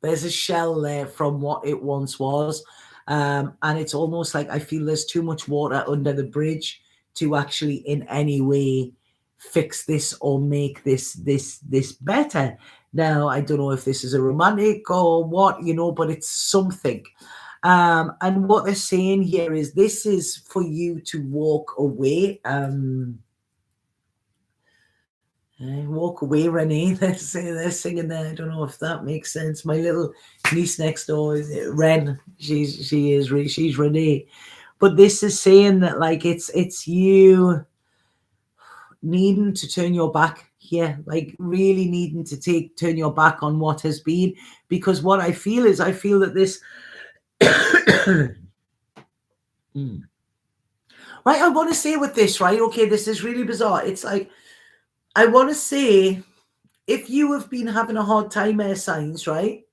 there's a shell there from what it once was. And it's almost like I feel there's too much water under the bridge to actually in any way fix this or make this better. Now, I don't know if this is a romantic or what, but it's something. And what they're saying here is, this is for you to walk away. Walk away, Renee. They're singing there. I don't know if that makes sense. My little niece next door is Ren. She's Renee. But this is saying that, like, it's you needing to turn your back here, like really needing to turn your back on what has been, because what I feel is, I feel that this right, I want to say with this, right? Okay, this is really bizarre. It's like, I want to say, if you have been having a hard time, air signs, right?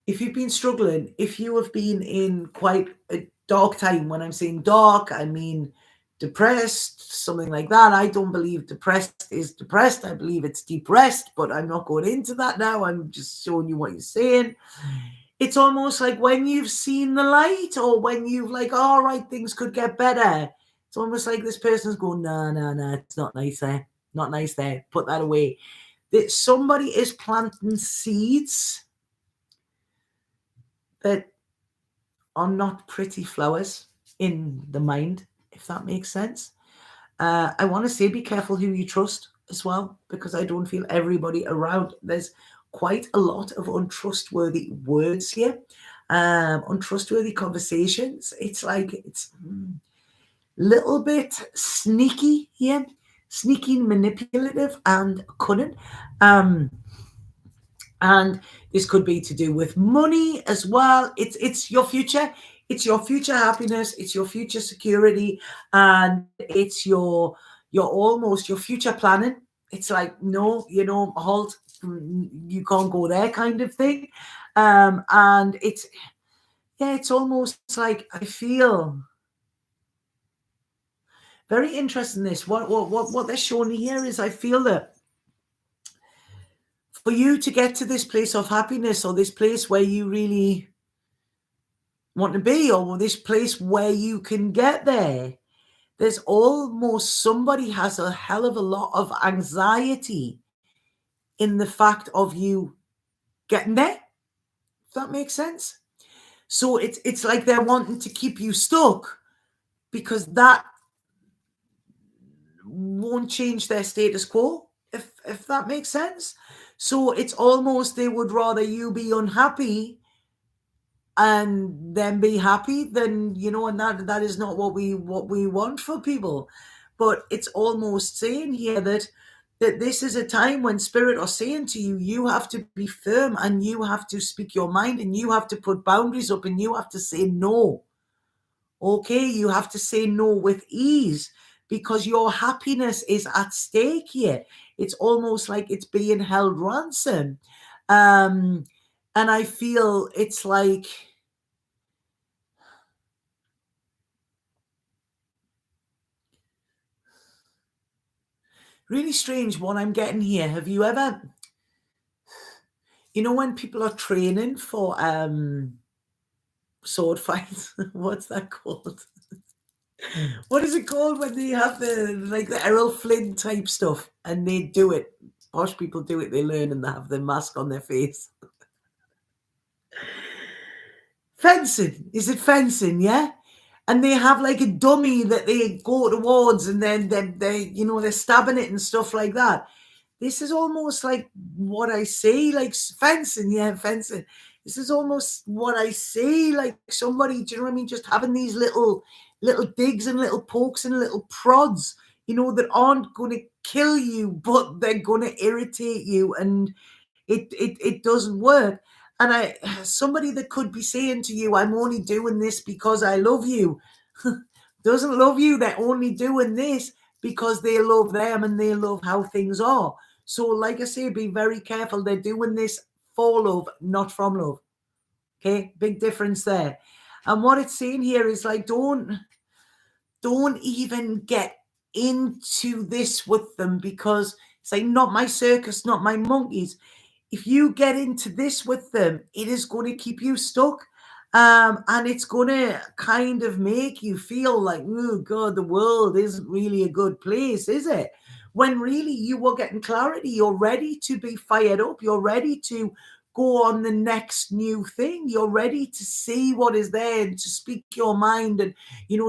If you've been struggling, if you have been in quite a dark time, when I'm saying dark, I mean depressed, something like that. I don't believe depressed is depressed. I believe it's depressed, but I'm not going into that now. I'm just showing you what you're saying. It's almost like when you've seen the light, or when you've like, all right, things could get better. It's almost like this person's going, no, it's not nice there. Not nice there. Put that away. That somebody is planting seeds that are not pretty flowers in the mind, if that makes sense. I want to say be careful who you trust as well, because I don't feel everybody around. There's quite a lot of untrustworthy words here, untrustworthy conversations. It's like it's little bit sneaky here, sneaky, manipulative, and cunning. Um, and this could be to do with money as well. It's your future. It's your future happiness. It's your future security, and it's your almost your future planning. It's like, no, halt. You can't go there, kind of thing. And it's almost like I feel very interested in this. What they're showing me here is I feel that for you to get to this place of happiness, or this place where you really want to be, or this place where you can get there, there's almost somebody has a hell of a lot of anxiety in the fact of you getting there. If that makes sense. So it's like they're wanting to keep you stuck, because that won't change their status quo, if that makes sense. So it's almost they would rather you be unhappy and then be happy than, and that is not what we want for people. But it's almost saying here that this is a time when spirit are saying to you, you have to be firm, and you have to speak your mind, and you have to put boundaries up, and you have to say no. Okay, you have to say no with ease, because your happiness is at stake here. It's almost like it's being held ransom. And I feel it's like, really strange what I'm getting here. Have you ever, when people are training for sword fights, what's that called? What is it called when they have the Errol Flynn type stuff and they do it? Posh people do it, they learn, and they have the mask on their face. Fencing. Is it fencing? Yeah. And they have like a dummy that they go towards, and then they're stabbing it and stuff like that. This is almost like what I say, like fencing. Yeah, fencing. This is almost what I say, like somebody, do you know what I mean? Just having these little digs and little pokes and little prods, that aren't going to kill you, but they're going to irritate you, and it doesn't work. And somebody that could be saying to you, I'm only doing this because I love you, doesn't love you. They're only doing this because they love them and they love how things are. So like I say, be very careful. They're doing this for love, not from love. Okay, big difference there. And what it's saying here is like, don't even get into this with them, because it's like, not my circus, not my monkeys. If you get into this with them, it is going to keep you stuck. And it's going to kind of make you feel like, oh God, the world isn't really a good place, is it? When really you are getting clarity, you're ready to be fired up, you're ready to go on the next new thing, you're ready to see what is there and to speak your mind and,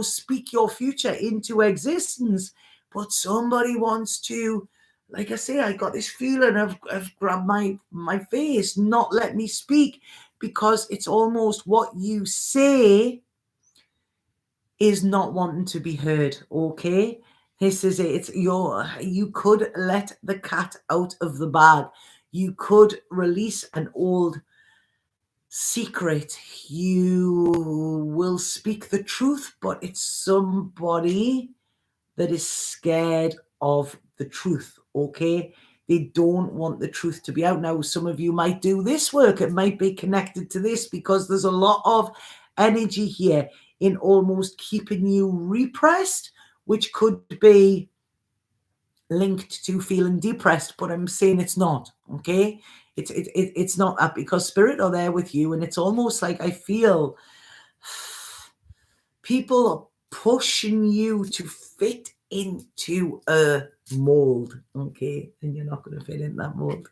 speak your future into existence. But somebody wants to, like I say, I got this feeling of grabbed my face, not let me speak, because it's almost what you say is not wanting to be heard. Okay, this is it. You could let the cat out of the bag. You could release an old secret. You will speak the truth, but it's somebody that is scared of the truth. Okay, they don't want the truth to be out. Now, some of you might do this work. It might be connected to this, because there's a lot of energy here in almost keeping you repressed, which could be linked to feeling depressed, but I'm saying it's not. Okay, it's not that, because spirit are there with you, and it's almost like I feel people are pushing you to fit into a mold, okay? And you're not going to fit in that mold.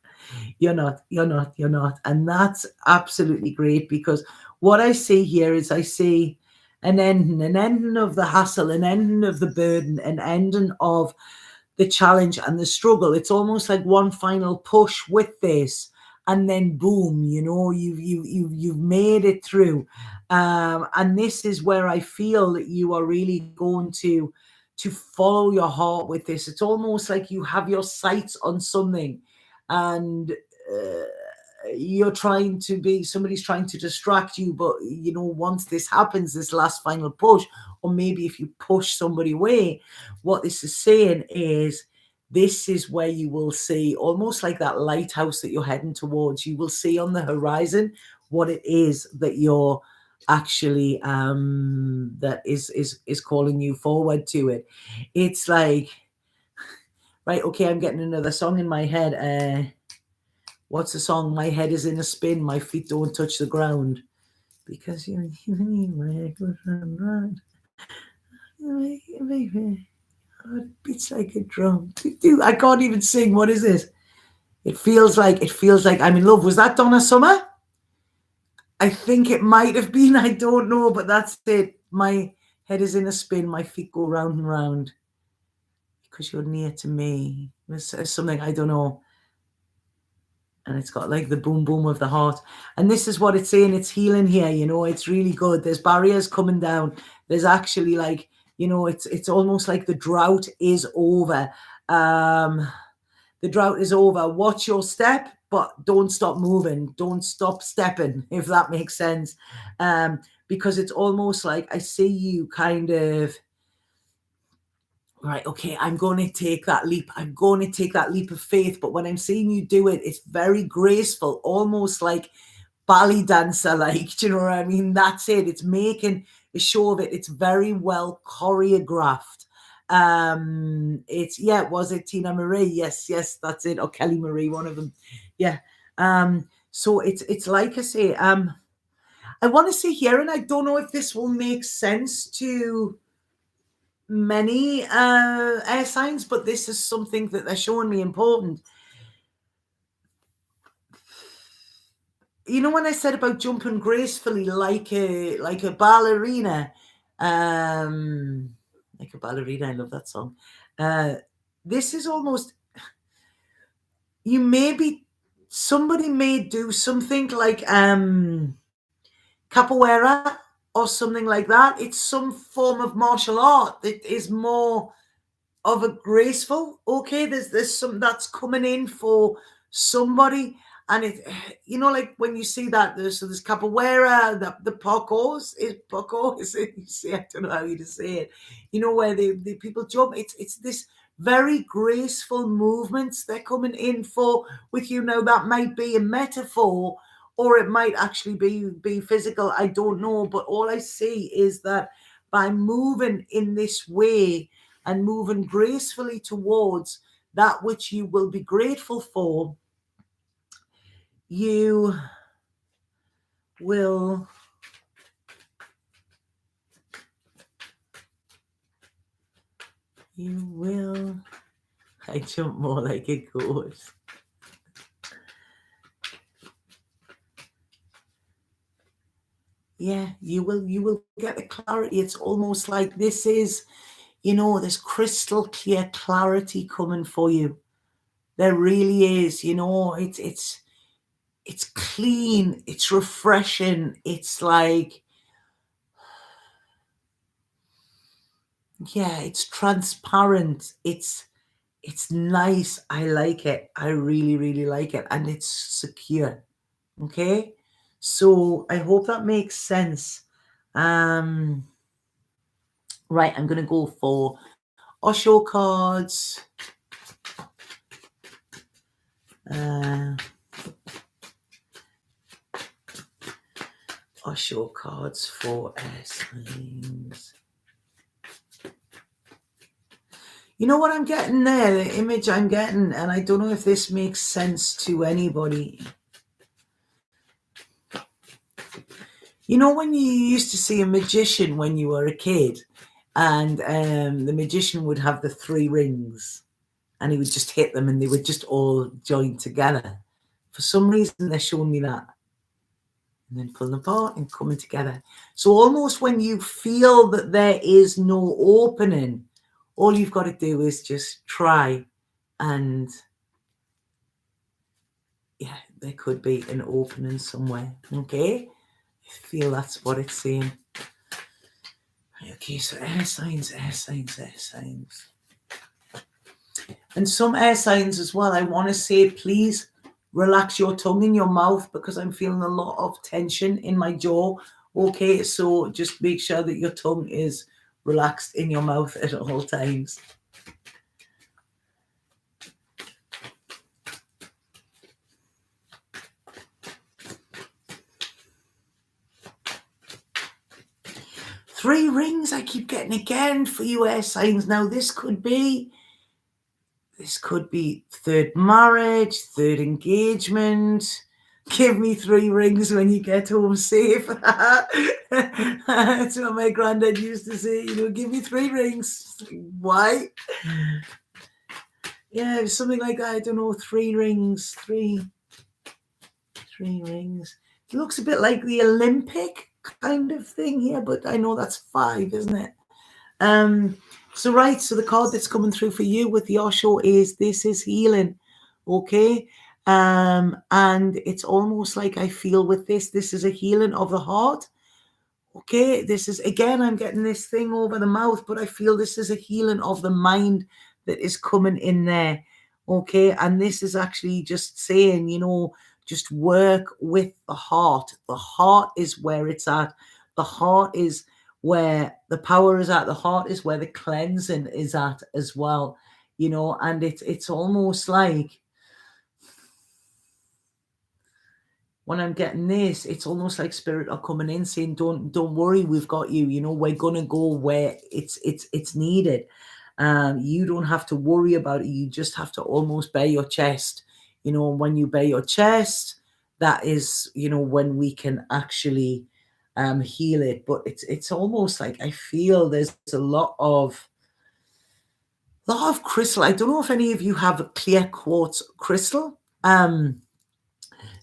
You're not. And that's absolutely great, because what I see here is I see an ending of the hassle, an ending of the burden, an ending of the challenge and the struggle. It's almost like one final push with this, and then boom, you've made it through. And this is where I feel that you are really going to follow your heart with this. It's almost like you have your sights on something, and somebody's trying to distract you, but once this happens, this last final push, or maybe if you push somebody away, what this is saying is this is where you will see, almost like that lighthouse that you're heading towards. You will see on the horizon what it is that you're actually that is calling you forward to it. It's like, right, okay, I'm getting another song in my head. What's the song? My head is in a spin, my feet don't touch the ground, because you need my head goes round. It beats like a drum. I can't even sing. What is this? It feels like I'm in love. Was that Donna Summer? I think it might have been. I don't know, but that's it. My head is in a spin. My feet go round and round because you're near to me. It's something, I don't know. And it's got like the boom boom of the heart. And this is what it's saying. It's healing here. It's really good. There's barriers coming down. There's actually like, it's almost like the drought is over. The drought is over. Watch your step, but don't stop moving. Don't stop stepping, if that makes sense. Because it's almost like I see you kind of, right, okay, I'm going to take that leap. I'm going to take that leap of faith. But when I'm seeing you do it, it's very graceful, almost like ballet dancer, like, do you know what I mean? That's it. It's making a show of it. It's very well choreographed. Was it Tina Marie? Yes, that's it. Or Kelly Marie, one of them. Yeah. So it's like I say, I want to say here, and I don't know if this will make sense to many air signs, but this is something that they're showing me important. When I said about jumping gracefully like a ballerina, I love that song. This is almost, somebody may do something like capoeira or something like that. It's some form of martial art that is more of a graceful, okay, there's some that's coming in for somebody. And it, like when you see that, there's capoeira, the parkour is it, you see, I don't know how you to say it, where the people jump. It's this very graceful movements they're coming in for with that might be a metaphor, or it might actually be physical. I don't know, but all I see is that by moving in this way and moving gracefully towards that which you will be grateful for, you will I jump more like a ghost. Yeah, you will get the clarity. It's almost like this is, there's crystal clear clarity coming for you. There really is, it's clean, it's refreshing. It's like, yeah, it's transparent. It's nice. I like it. I really, really like it. And it's secure. Okay. So I hope that makes sense. Right. I'm going to go for Osho cards. Osho cards for signs. You know what I'm getting there? The image I'm getting, and I don't know if this makes sense to anybody. When you used to see a magician when you were a kid, and the magician would have the 3 rings. and he would just hit them and they would just all join together. For some reason, they're showing me that. And then pulling apart and coming together. So almost when you feel that there is no opening, all you've got to do is just try, and yeah, there could be an opening somewhere. Okay, I feel that's what it's saying. Okay, so air signs, air signs, air signs. And some air signs as well, I want to say, please relax your tongue in your mouth, because I'm feeling a lot of tension in my jaw. Okay, so just make sure that your tongue is relaxed in your mouth at all times. Three rings I keep getting again for you air signs. Now this could be third marriage, third engagement. Give me 3 rings when you get home safe. That's what my granddad used to say, give me 3 rings. Why? Yeah, something like that. I don't know, 3 rings, 3 rings. It looks a bit like the Olympic kind of thing here, but I know that's 5, isn't it? So the card that's coming through for you with the Osho is, this is healing. Okay. And it's almost like I feel with this is a healing of the heart. Okay, this is, again, I'm getting this thing over the mouth, but I feel this is a healing of the mind that is coming in there. Okay, and this is actually just saying, just work with the heart. The heart is where it's at. The heart is where the power is at. The heart is where the cleansing is at as well. And it's almost like, when I'm getting this, it's almost like spirit are coming in saying, don't worry, we've got you. We're gonna go where it's needed. You don't have to worry about it. You just have to almost bare your chest. When you bare your chest, that is, when we can actually heal it. But it's almost like I feel there's a lot of crystal. I don't know if any of you have a clear quartz crystal.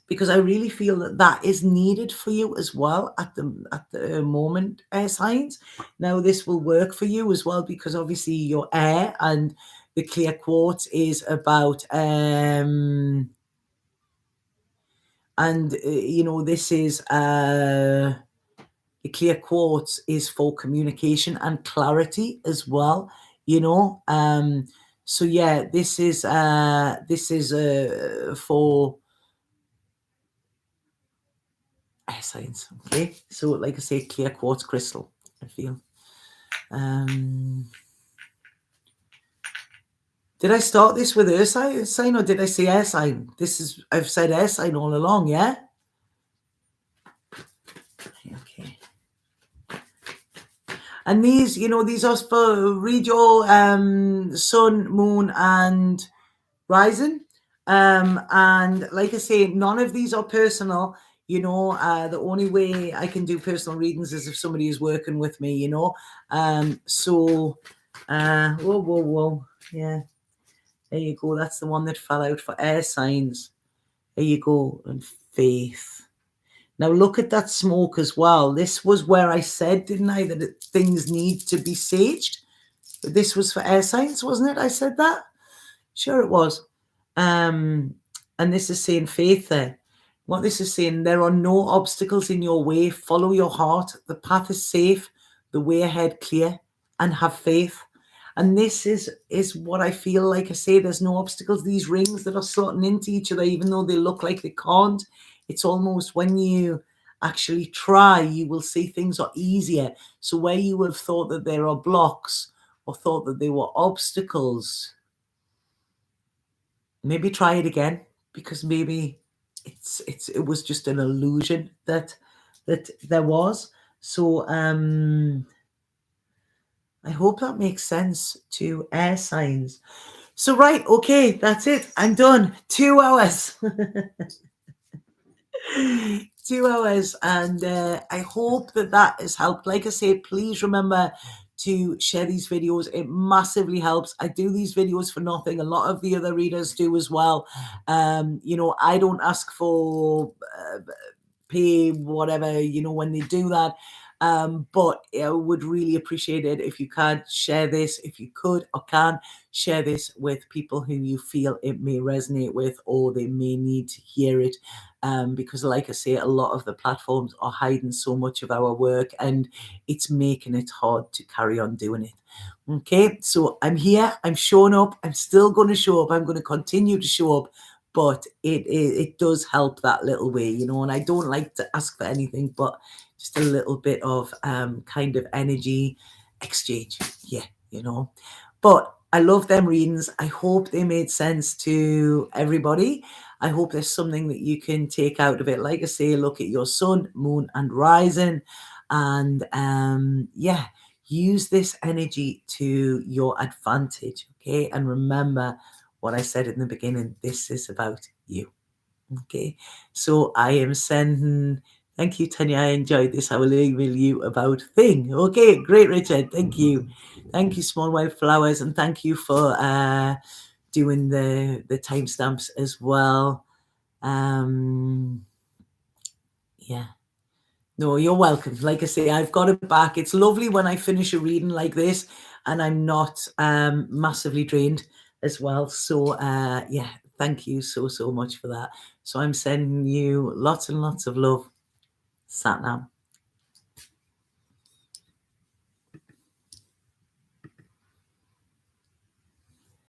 Because I really feel that is needed for you as well at the moment, air signs. Now, this will work for you as well, because obviously you're air, and the clear quartz is about, this is, the clear quartz is for communication and clarity as well, so yeah, this is for air signs. Okay, so like I say, clear quartz crystal, I feel. Did I start this with earth sign, or did I say air sign? I've said air sign all along, yeah? Okay. And these are for read your sun, moon, and rising. And like I say, none of these are personal. The only way I can do personal readings is if somebody is working with me, whoa, yeah, there you go. That's the one that fell out for air signs. There you go. And faith. Now look at that smoke as well. This was where I said, didn't I, that things need to be saged. But this was for air signs, wasn't it? I said that. Sure it was. And this is saying faith there. What this is saying, there are no obstacles in your way. Follow your heart. The path is safe. The way ahead clear, and have faith. And this is what I feel like I say. There's no obstacles. These rings that are slotting into each other, even though they look like they can't, it's almost when you actually try, you will see things are easier. So where you would have thought that there are blocks or thought that there were obstacles, maybe try it again, because maybe it was just an illusion that there was. So I hope that makes sense to air signs. So right, okay, that's it. I'm done. 2 hours. 2 hours, and I hope that has helped. Like I say, please remember to share these videos. It massively helps. I do these videos for nothing. A lot of the other readers do as well. You know, I don't ask for pay, whatever, you know, when they do that. But I would really appreciate it if you can share this, if you could or can share this with people who you feel it may resonate with, or they may need to hear it. Because like I say, a lot of the platforms are hiding so much of our work, and it's making it hard to carry on doing it. Okay, so I'm here, I'm showing up, I'm still going to show up, I'm going to continue to show up, but it does help that little way, you know. And I don't like to ask for anything but just a little bit of kind of energy exchange. Yeah, you know. But I love them readings. I hope they made sense to everybody. I hope there's something that you can take out of it. Like I say, look at your sun, moon, and rising, and yeah, use this energy to your advantage. Okay, and remember what I said in the beginning. This is about you. Okay, so I am sending. Thank you, Tanya. I enjoyed this. I will email you about thing. Okay, great, Richard. Thank you. Thank you, Small Wild Flowers, and thank you for doing the timestamps as well. Yeah. No, you're welcome. Like I say, I've got it back. It's lovely when I finish a reading like this and I'm not massively drained as well. So yeah, thank you so much for that. So I'm sending you lots and lots of love. Sat now.